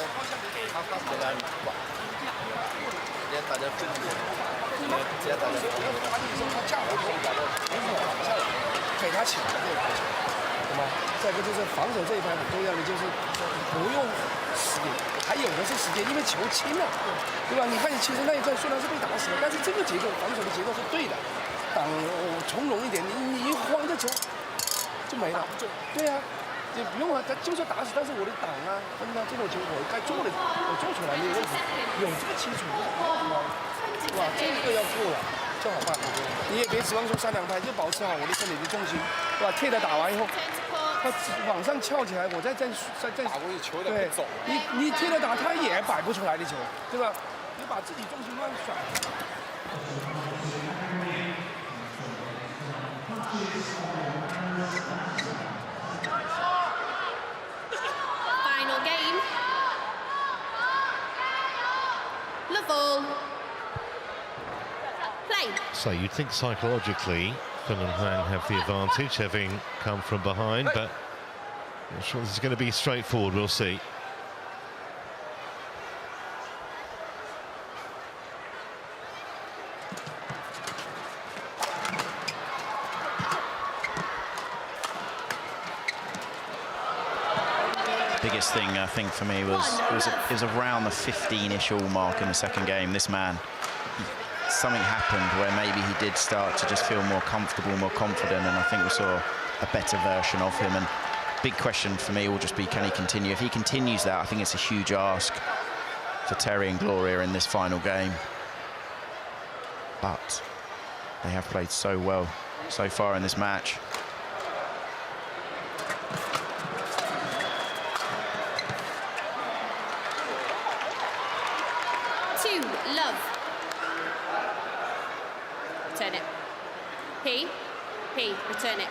hafaz dengan dia tak ada dia tak ada 他架回头打到往下给他起来这个球，对吗？再一个就是防守这一盘很重要的就是不用时间，还有的是时间，因为球轻了，对吧？你看其实那一段虽然是被打死了，但是这个结构防守的结构是对的，挡从容一点，你一慌这球就没了，对呀。也不用啊，他就算打死，但是我的挡啊，分啊，这种球我该做的我做出来没有问题，有这个基础不要什么，是吧？这个要做了就好办。你也别指望说3、2拍，就保持好我的身体的重心，是吧？贴的打完以后，他往上翘起来，我再打过去球的对走。你贴的打，他也摆不出来的球，对吧？你把自己重心乱甩。Final game. Level. Play. So you'd think psychologically Feng and Huang have the advantage, having come from behind, but I'm not sure this is going to be straightforward. We'll see. Biggest thing I think for me was it was around the 15-ish all mark in the second game. This man, something happened where maybe he did start to just feel more comfortable, more confident, and I think we saw a better version of him. And big question for me will just be, can he continue? If he continues that, I think it's a huge ask for Terry and Gloria in this final game. But they have played so well so far in this match. Love. Return it. P. Return it.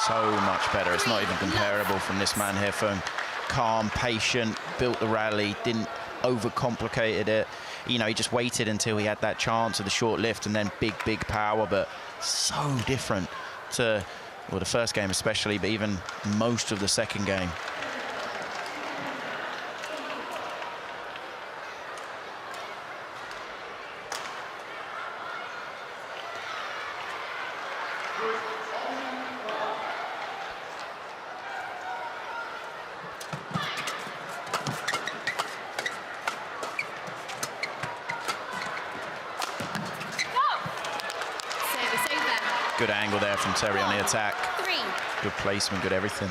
So much better. It's not even comparable from this man here. Feng, calm, patient, built the rally, didn't overcomplicated it. You know, he just waited until he had that chance of the short lift and then big power, but so different to, well, the first game especially, but even most of the second game. Good angle there from Terry on the attack. Good placement, good everything.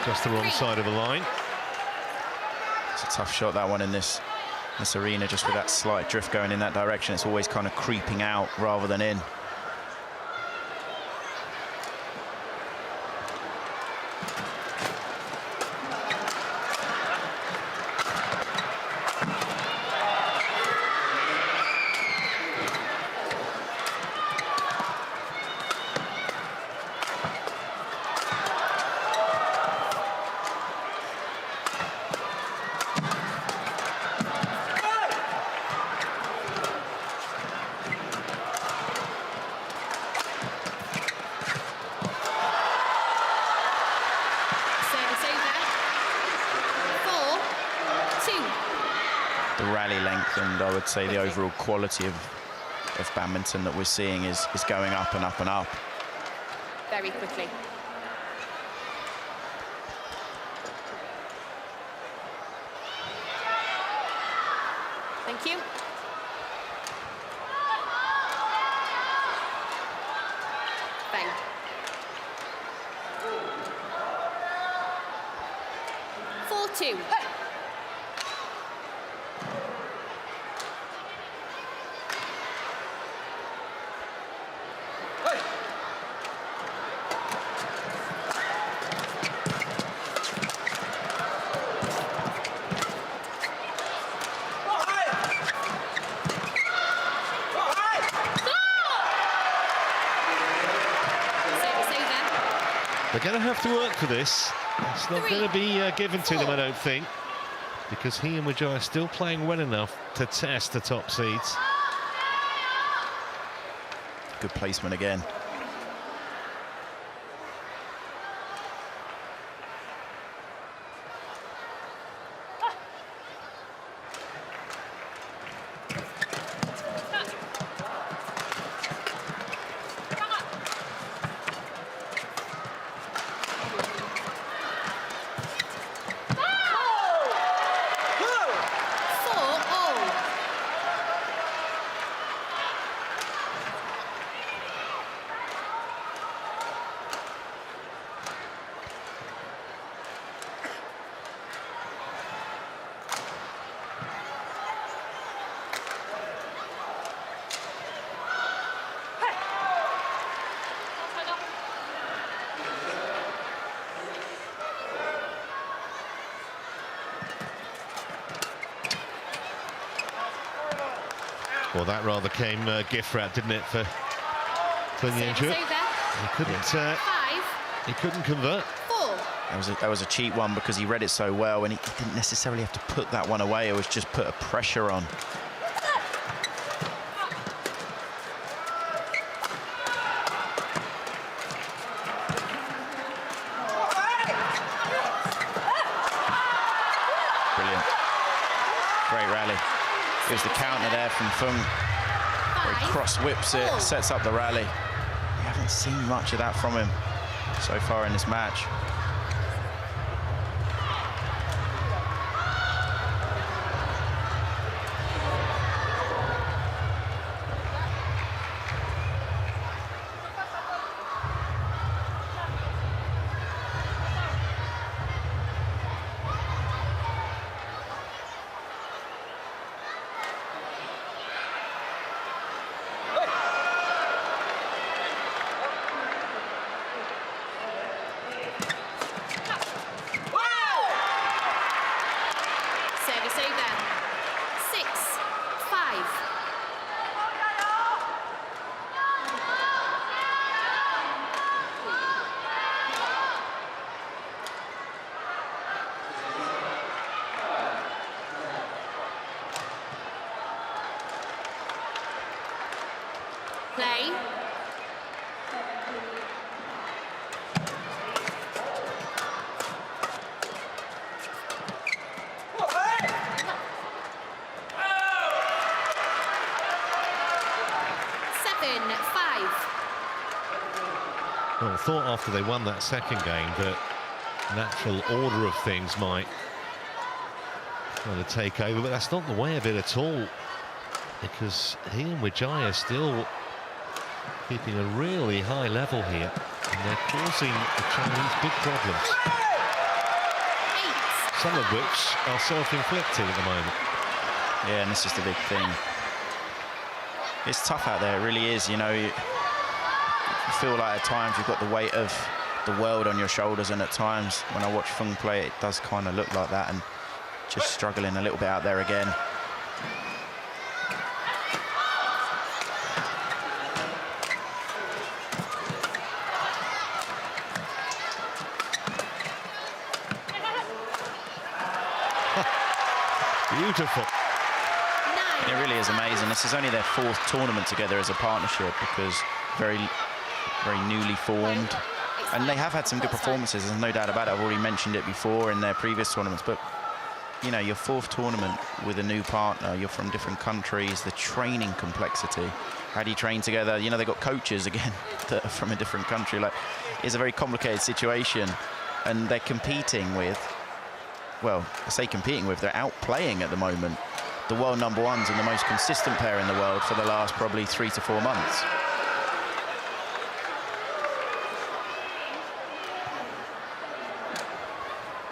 Just the wrong side of the line. It's a tough shot, that one, in this arena, just with that slight drift going in that direction. It's always kind of creeping out rather than in. And I would say the overall quality of badminton that we're seeing is going up and up and up. Very quickly. Thank you. Feng. Four-two. They're going to have to work for this. It's not going to be given to them, I don't think, because he and Widjaja are still playing well enough to test the top seeds. Good placement again. Well, that rather came gift wrap, didn't it, for Nyenchuk? He couldn't convert. That was a cheap one because he read it so well, and he didn't necessarily have to put that one away. It was just put a pressure on. Brilliant. Great rally. Here's the counter there from Feng. He cross whips it, sets up the rally. We haven't seen much of that from him so far in this match. Play. Well, I thought after they won that second game that natural order of things might kind of take over, but that's not the way of it at all, because he and Widjaja are still keeping a really high level here, and they're causing the Chinese big problems. some of which are self-inflicted at the moment. Yeah, and this is the big thing. It's tough out there, it really is. You know, you feel like at times you've got the weight of the world on your shoulders, and at times when I watch Feng play, it does kind of look like that, and just struggling a little bit out there again. Beautiful. It really is amazing. This is only their 4th tournament together as a partnership, because very newly formed. And they have had some good performances, there's no doubt about it. I've already mentioned it before in their previous tournaments, but you know, your 4th tournament with a new partner, you're from different countries, the training complexity. How do you train together? You know, they've got coaches again that are from a different country. Like, it's a very complicated situation, and they're competing with, well, I say competing with, they're outplaying at the moment the world #1s and the most consistent pair in the world for the last probably 3 to 4 months.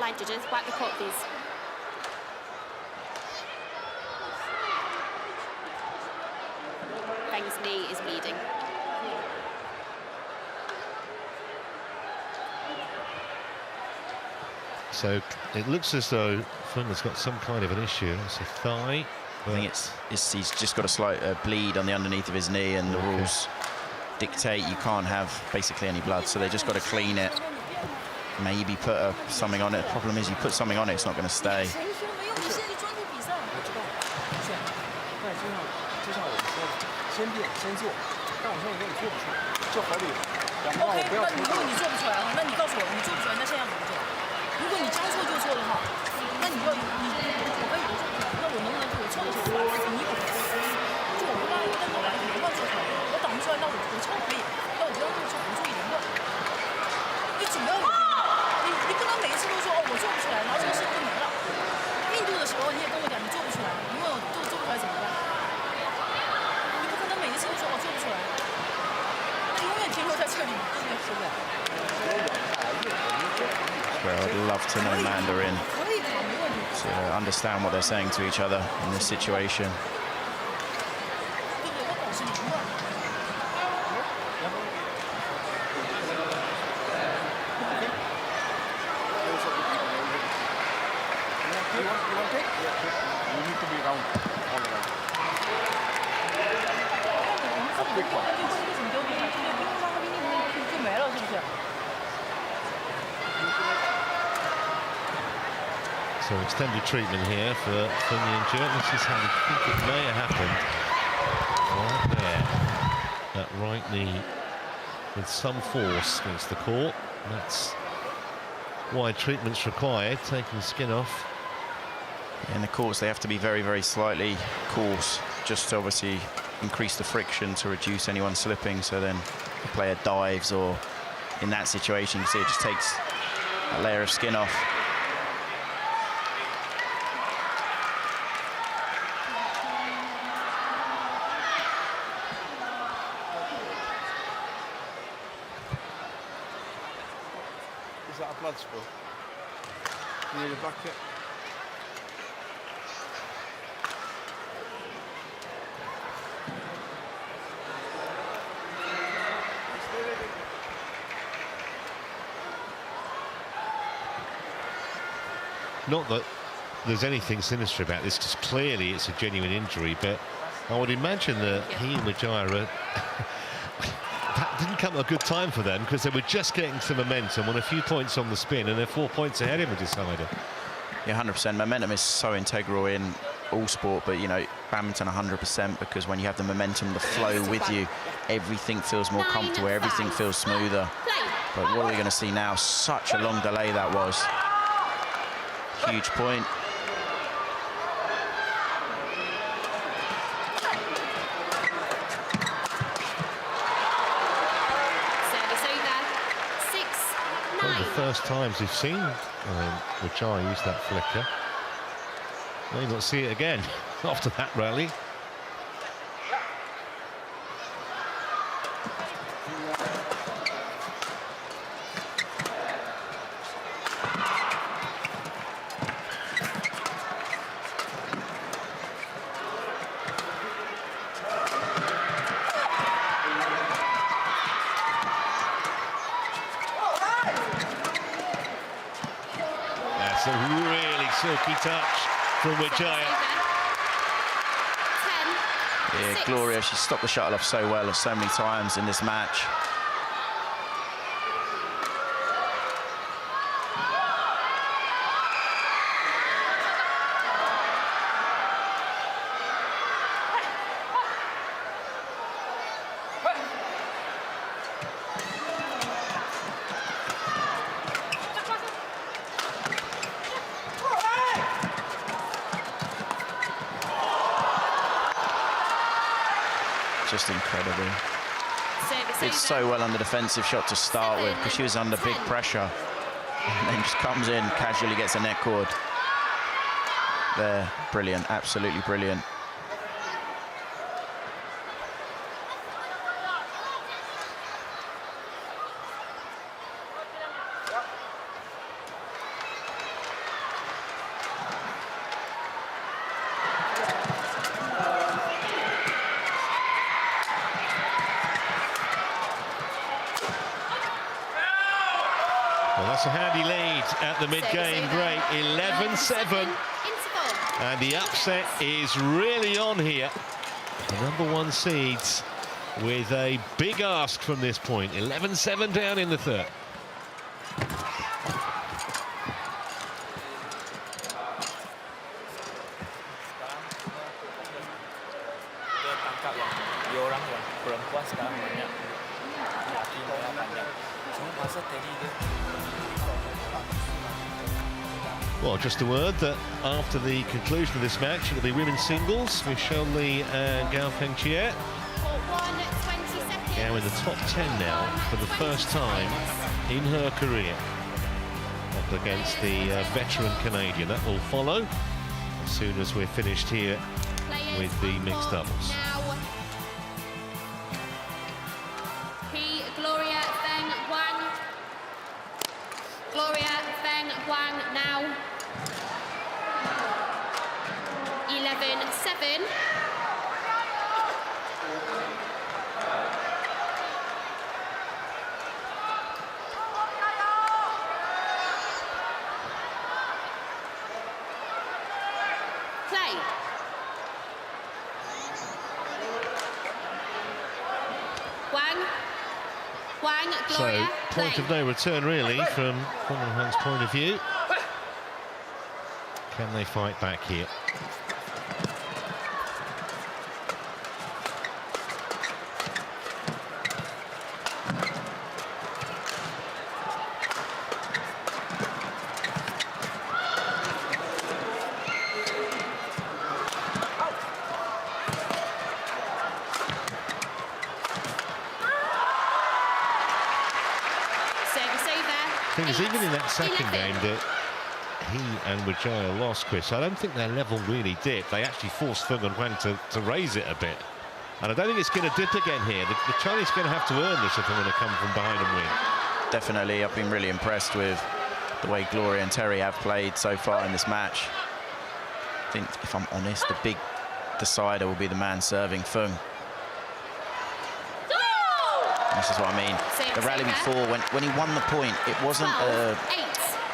Line judges, wipe the court, please. Feng's knee is bleeding. So it looks as though Feng has got some kind of an issue. It's a thigh. I think he's just got a slight bleed on the underneath of his knee, and the rules dictate you can't have basically any blood, so they just got to clean it. Maybe put something on it. The problem is you put something on it, it's not going to stay. I'd love to know Mandarin to understand what they're saying to each other in this situation. So extended treatment here for the injured. This is how we think it may have happened. Right there. That right knee with some force against the court. That's why treatment's required, taking the skin off. In the courts, they have to be very, very slightly coarse, just to obviously increase the friction to reduce anyone slipping. So then the player dives, or in that situation, you see it just takes a layer of skin off. Bloodsport near the bucket. Not that there's anything sinister about this, because clearly it's a genuine injury, but I would imagine that he and Widjaja that didn't come at a good time for them, because they were just getting some momentum on a few points on the spin, and they're 4 points ahead of the decider. Yeah, 100%. Momentum is so integral in all sport, but you know, badminton 100%, because when you have the momentum, the flow with you, everything feels more comfortable, everything feels smoother. But what are we going to see now? Such a long delay that was. Huge point. One of the first times we've seen Widjaja use that flicker. May not see it again after that rally. That's a really silky touch from Widjaja. Yeah, Gloria, she stopped the shuttle off so well so many times in this match. Just incredible. Did so well on the defensive shot to start with because she was under big pressure. And then just comes in, casually gets a net cord. There, brilliant, absolutely brilliant. Well, that's a handy lead at the mid-game break, 11-7. And the upset is really on here. The #1 seeds with a big ask from this point. 11-7 down in the third. Well, just a word that after the conclusion of this match, it'll be women's singles. Michelle Lee and Gao Feng-Chia. Gao in the top 10 now for the first time in her career. Up against the veteran Canadian. That will follow as soon as we're finished here with the mixed doubles. Gloria Feng Huang. Gloria Feng Huang now. 11-7. Play. Huang, Gloria, so, point of no return, really, from Huang's point of view. Can they fight back here? I think even in that second game that he and Widjaja lost, Chris, I don't think their level really dipped. They actually forced Feng and Huang to raise it a bit. And I don't think it's going to dip again here. The Chinese are going to have to earn this if they're going to come from behind and win. Definitely, I've been really impressed with the way Gloria and Terry have played so far in this match. I think, if I'm honest, the big decider will be the man serving Feng. This is what I mean. The rally before, when he won the point, it wasn't a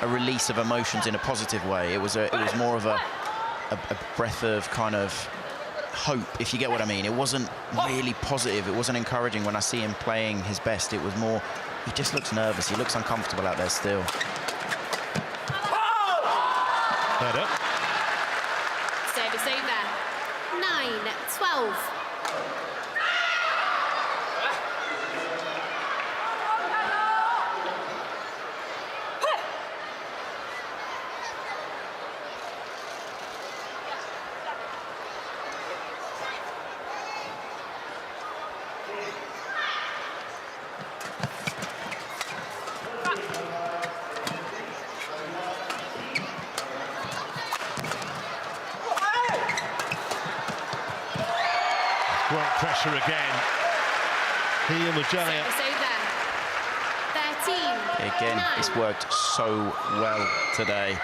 release of emotions in a positive way. It was more of a breath of kind of hope, if you get what I mean. It wasn't really positive. It wasn't encouraging when I see him playing his best. It was more, he just looks nervous. He looks uncomfortable out there still. Better. Service over. 9-12. Great pressure again. He and Widjaja. Again, it's worked so well today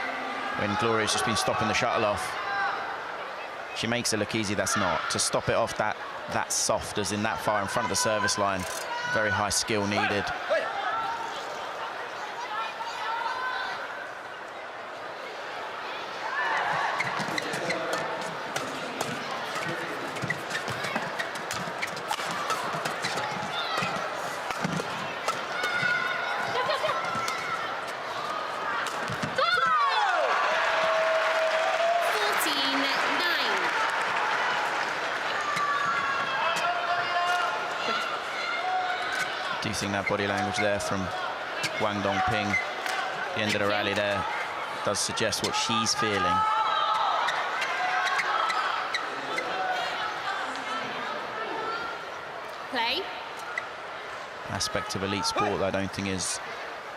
when Gloria's just been stopping the shuttle off. She makes it look easy, that's not. To stop it off that soft as in that far in front of the service line, very high skill needed. think that body language there from Huang Dongping, the end of the rally there, does suggest what she's feeling. Play. Aspect of elite sport that I don't think is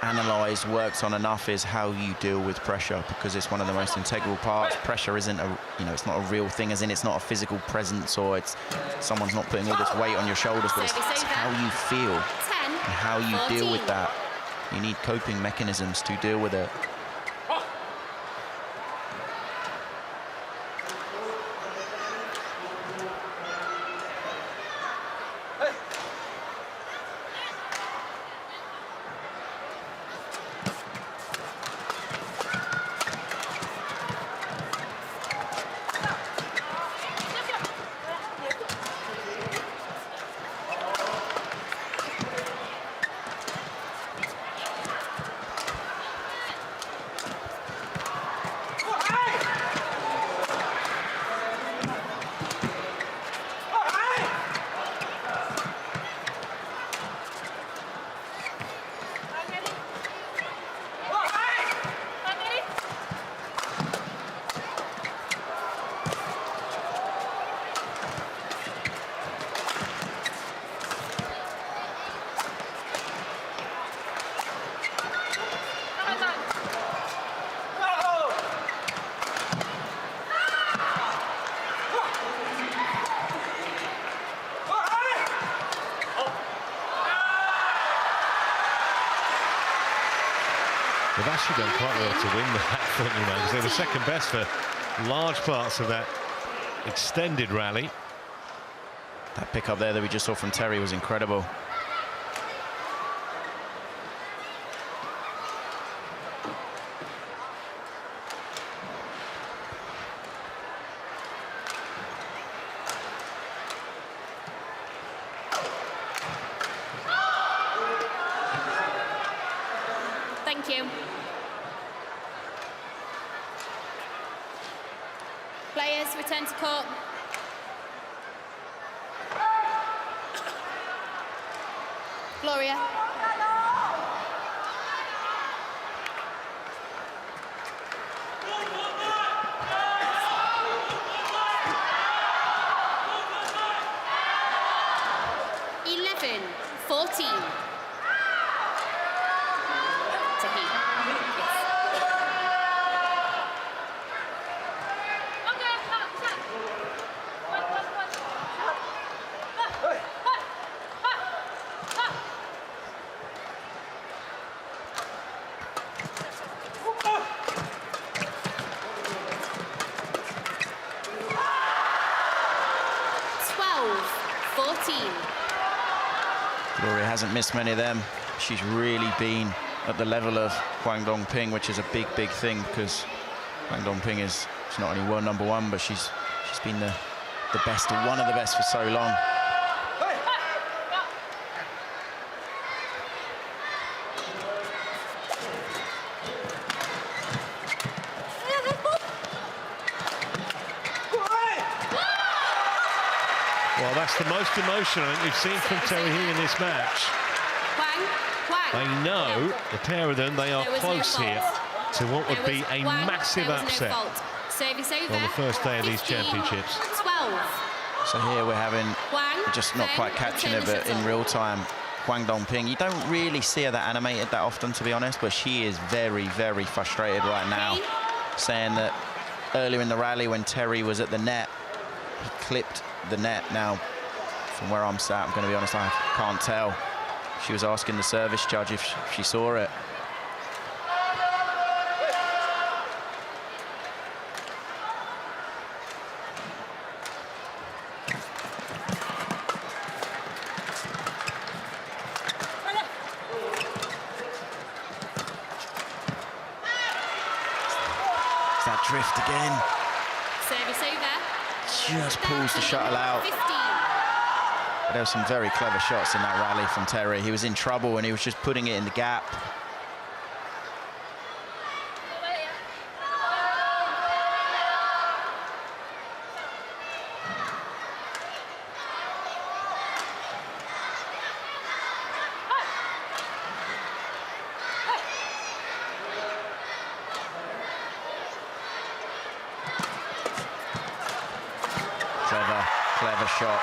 analysed, worked on enough is how you deal with pressure, because it's one of the most integral parts. Pressure isn't a, it's not a real thing, as in it's not a physical presence, or it's someone's not putting all this weight on your shoulders, but it's how you feel and how you deal with that. You need coping mechanisms to deal with it. They've actually done quite well to win that, because they were second best for large parts of that extended rally. That pick-up there that we just saw from Terry was incredible. Thank you. Players, return to court. Gloria. (11, 14). Gloria hasn't missed many of them. She's really been at the level of Huang Dongping, which is a big, big thing, because Huang Dongping is not only world #1, but she's been the best, or one of the best, for so long. Well, that's the most emotion I think we've seen from Terry He in this match. They know, the pair of them, they are close here to what would be a massive upset on the first day of these championships. 12. So here we're just not quite catching it, but in real time, Huang Dongping, you don't really see her that animated that often, to be honest, but she is very, very frustrated right now, saying that earlier in the rally when Terry was at the net, he clipped the net. Now, from where I'm sat, I'm going to be honest, I can't tell. She was asking the service judge if she saw it. It's that drift again. Service over. Just pulls the shuttle out. 15. But there were some very clever shots in that rally from Terry. He was in trouble and he was just putting it in the gap. clever shot.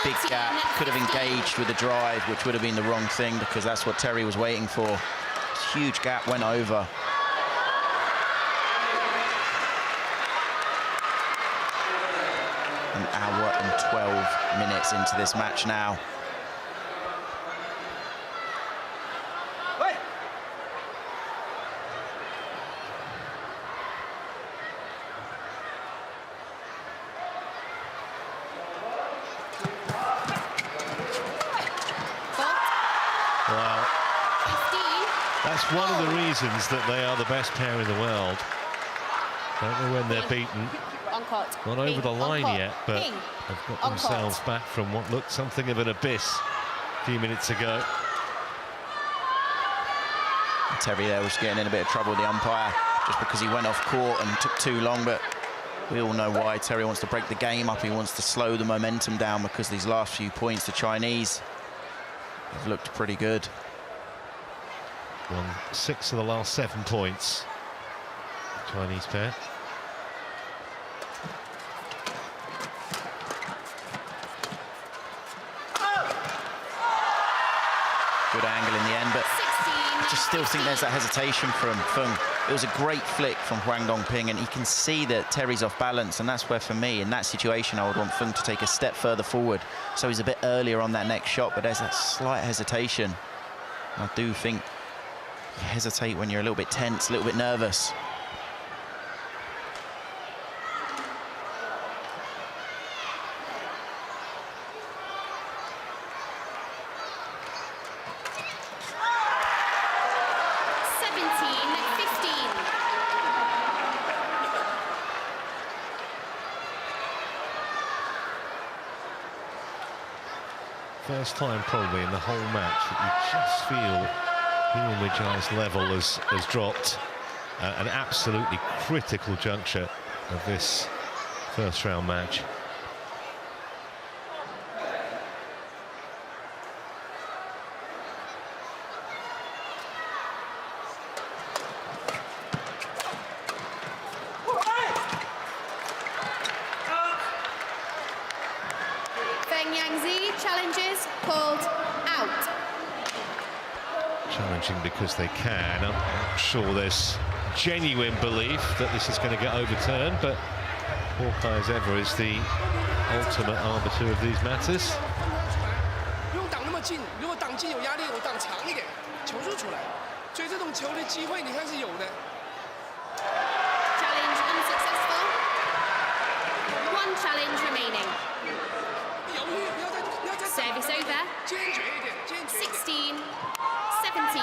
Big gap, could have engaged with the drive, which would have been the wrong thing because that's what Terry was waiting for. This huge gap went over. An hour and 12 minutes into this match now. Well, that's one of the reasons that they are the best pair in the world. Don't know when they're beaten. Not over the line yet, but they've got themselves back from what looked something of an abyss a few minutes ago. Terry there was getting in a bit of trouble with the umpire just because he went off court and took too long, but we all know why. Terry wants to break the game up. He wants to slow the momentum down because these last few points, the Chinese have looked pretty good. Won 6 of the last 7 points, Chinese pair. Good angle in the end, but I just still think there's that hesitation from Feng. It was a great flick from Huang Dongping, and he can see that Terry's off balance, and that's where, for me, in that situation, I would want Feng to take a step further forward. So he's a bit earlier on that next shot, but there's that slight hesitation. I do think you hesitate when you're a little bit tense, a little bit nervous. First time probably in the whole match that you just feel Widjaja's level has dropped at an absolutely critical juncture of this first round match. Challenges called out. Challenging because they can. I'm not sure there's genuine belief that this is going to get overturned, but Hawkeye, as ever, is the ultimate arbiter of these matters. 不用挡那么近，如果挡近有压力，我挡长一点，球就出来。所以这种球的机会你看是有的。Challenge unsuccessful. One challenge remaining. Service over. 16, 17.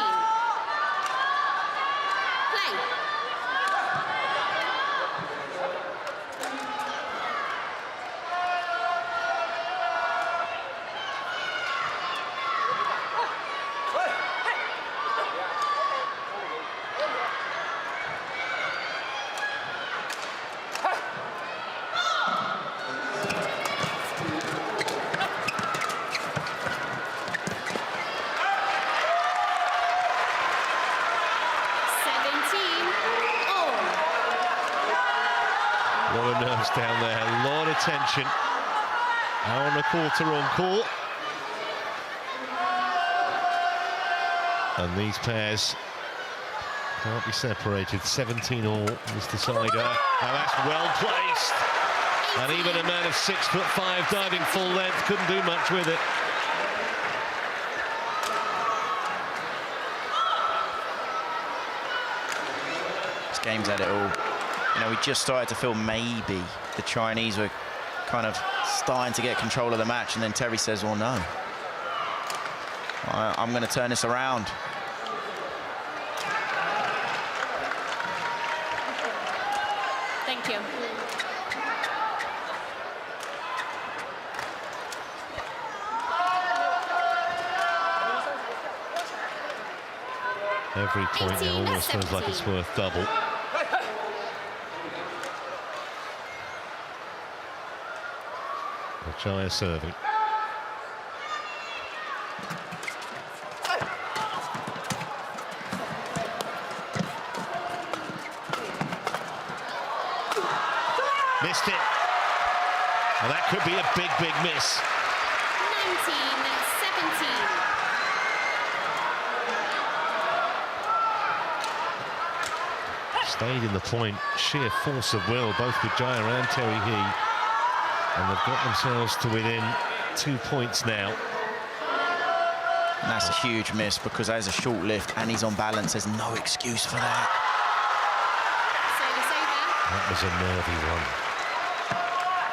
Play. A lot of nerves down there, a lot of tension. Hour and a quarter on court. And these pairs can't be separated. 17 all is the decider. And that's well placed. And even a man of 6'5" diving full length couldn't do much with it. This game's had it all. You know, we just started to feel maybe the Chinese were kind of starting to get control of the match, and then Terry says, well, no. I'm going to turn this around. Thank you. Every point now almost feels like it's worth double. Widjaja serving. Missed it. And that could be a big, big miss. 19-17. Stayed in the point, sheer force of will, both Widjaja and Terry He. And they've got themselves to within 2 points now. And that's a huge miss because there's a short lift and he's on balance. There's no excuse for that. That was a nervy one.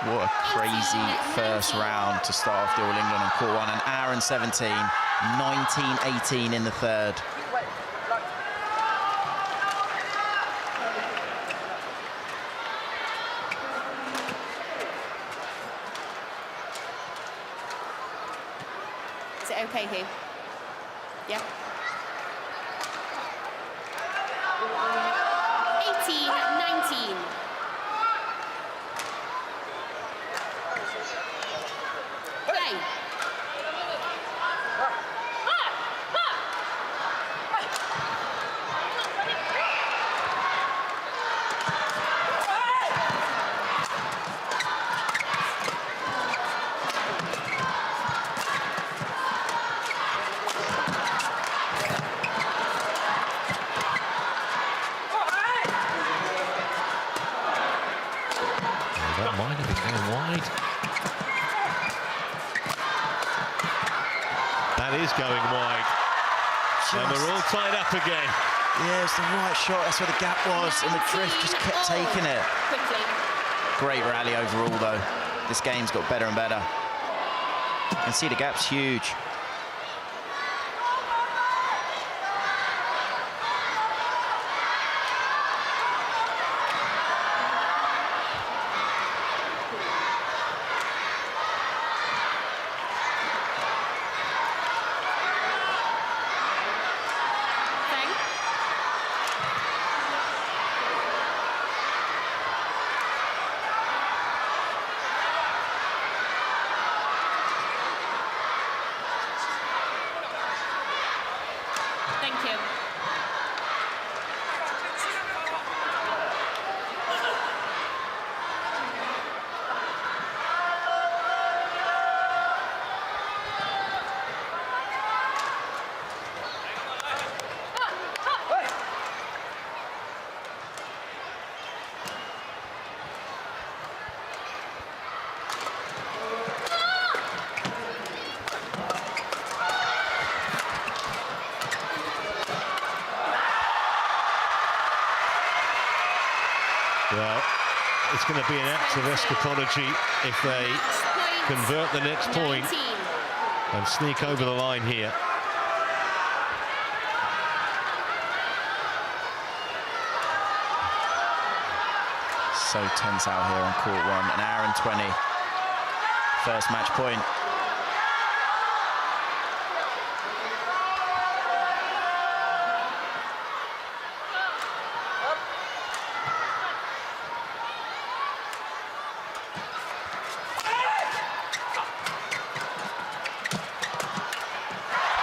What a crazy first round to start off the All England on court one. An hour and 17, 19-18 in the third. Is it okay here? Yeah. 18-19. Play. That might have been going wide. That is going wide. And we're all tied up again. Yeah, it's the right shot. That's where the gap was, and the drift just kept taking it. Quickly. Great rally overall, though. This game's got better and better. You can see the gap's huge. Feng. Thank you. Well, it's going to be an act of escapology if they convert the next point 19. and sneak over the line here. So tense out here on court one. An hour and 20. First match point.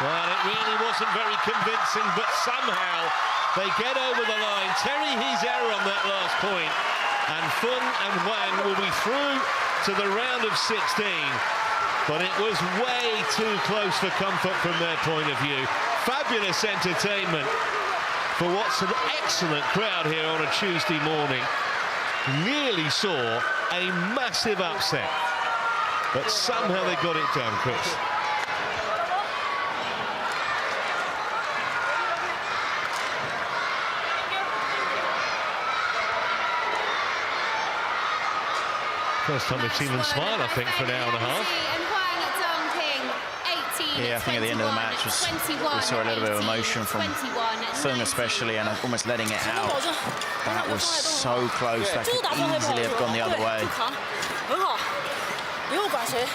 Well, it really wasn't very convincing, but somehow they get over the line. Terry He's error on that last point, and Feng and Huang will be through to the round of 16. But it was way too close for comfort from their point of view. Fabulous entertainment for what's an excellent crowd here on a Tuesday morning. Nearly saw a massive upset, but somehow they got it done, Chris. First time we've seen them smile, I think, for an hour and a half. Yeah, I think at the end of the match we saw a little bit of emotion from Feng especially, and almost letting it out. That was so close, that could easily have gone the other way.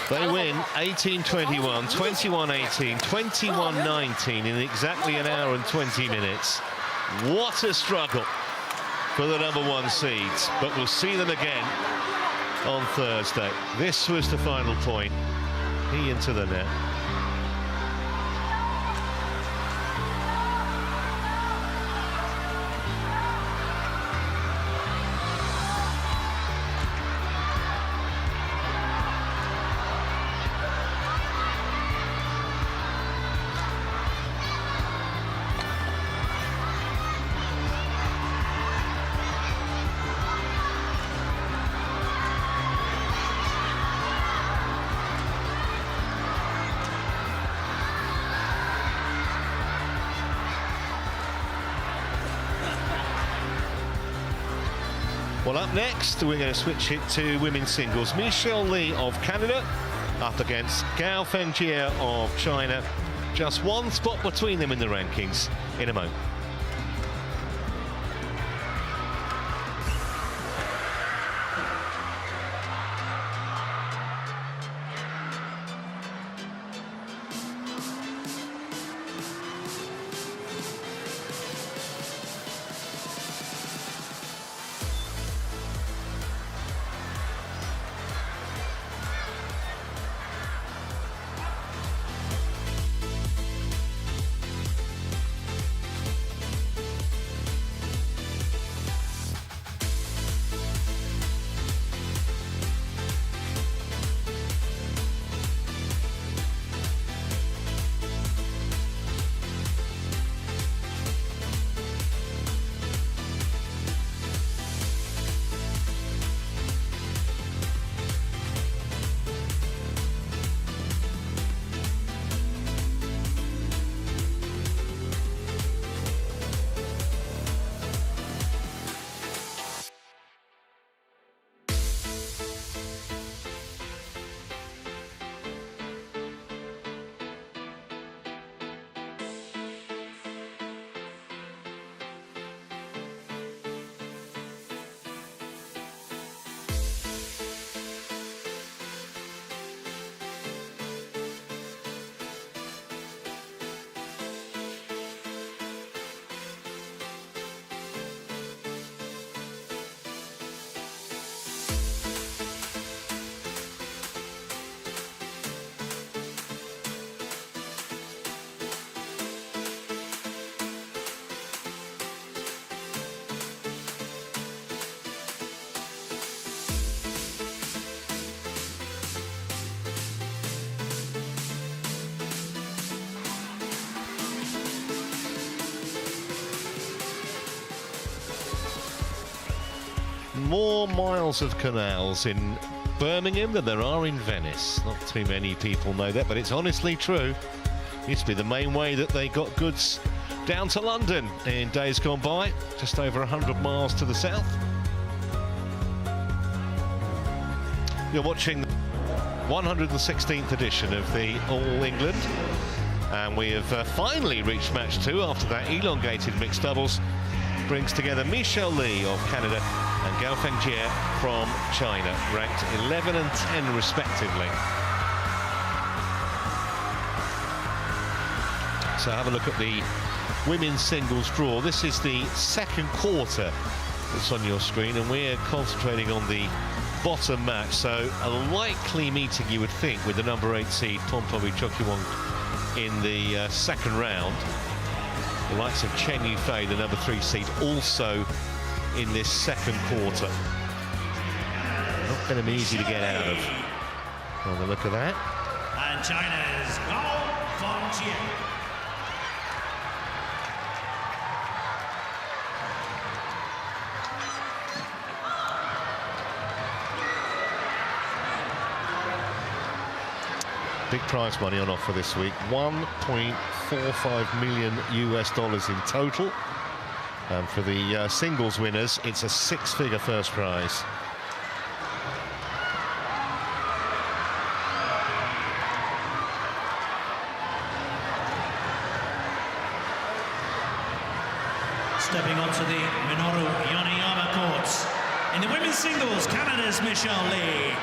They win 18-21, 21-18, 21-19 in exactly an hour and 20 minutes. What a struggle for the #1 seeds, but we'll see them again on Thursday. This was the final point. He into the net. Well, up next, we're going to switch it to women's singles. Michelle Li of Canada up against Feng of China. Just one spot between them in the rankings in a moment. More miles of canals in Birmingham than there are in Venice. Not too many people know that, but it's honestly true. Used to be the main way that they got goods down to London in days gone by, just over 100 miles to the south. You're watching the 116th edition of the All England, and we have finally reached match 2 after that elongated mixed doubles. Brings together Michelle Li of Canada and Feng from China, ranked 11 and 10 respectively. So have a look at the women's singles draw. This is the second quarter that's on your screen, and we're concentrating on the bottom match. So a likely meeting, you would think, with the number 8 seed Huang in the second round. The likes of Chen Yufei, the number 3 seed, also in this second quarter. Not going to be easy to get out of. On the look of that. And China's Feng. Big prize money on offer this week, $1.45 million in total. And for the singles winners, it's a 6-figure first prize. Stepping onto the Minoru Yoneyama courts. In the women's singles, Canada's Michelle Li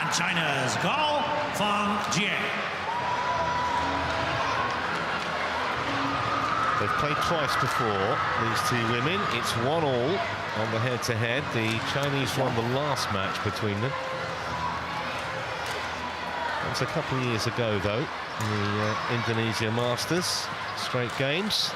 and China's Feng. They've played twice before, these two women. It's 1-1 on the head-to-head. The Chinese won the last match between them. That was a couple of years ago, though, in the Indonesia Masters. Straight games.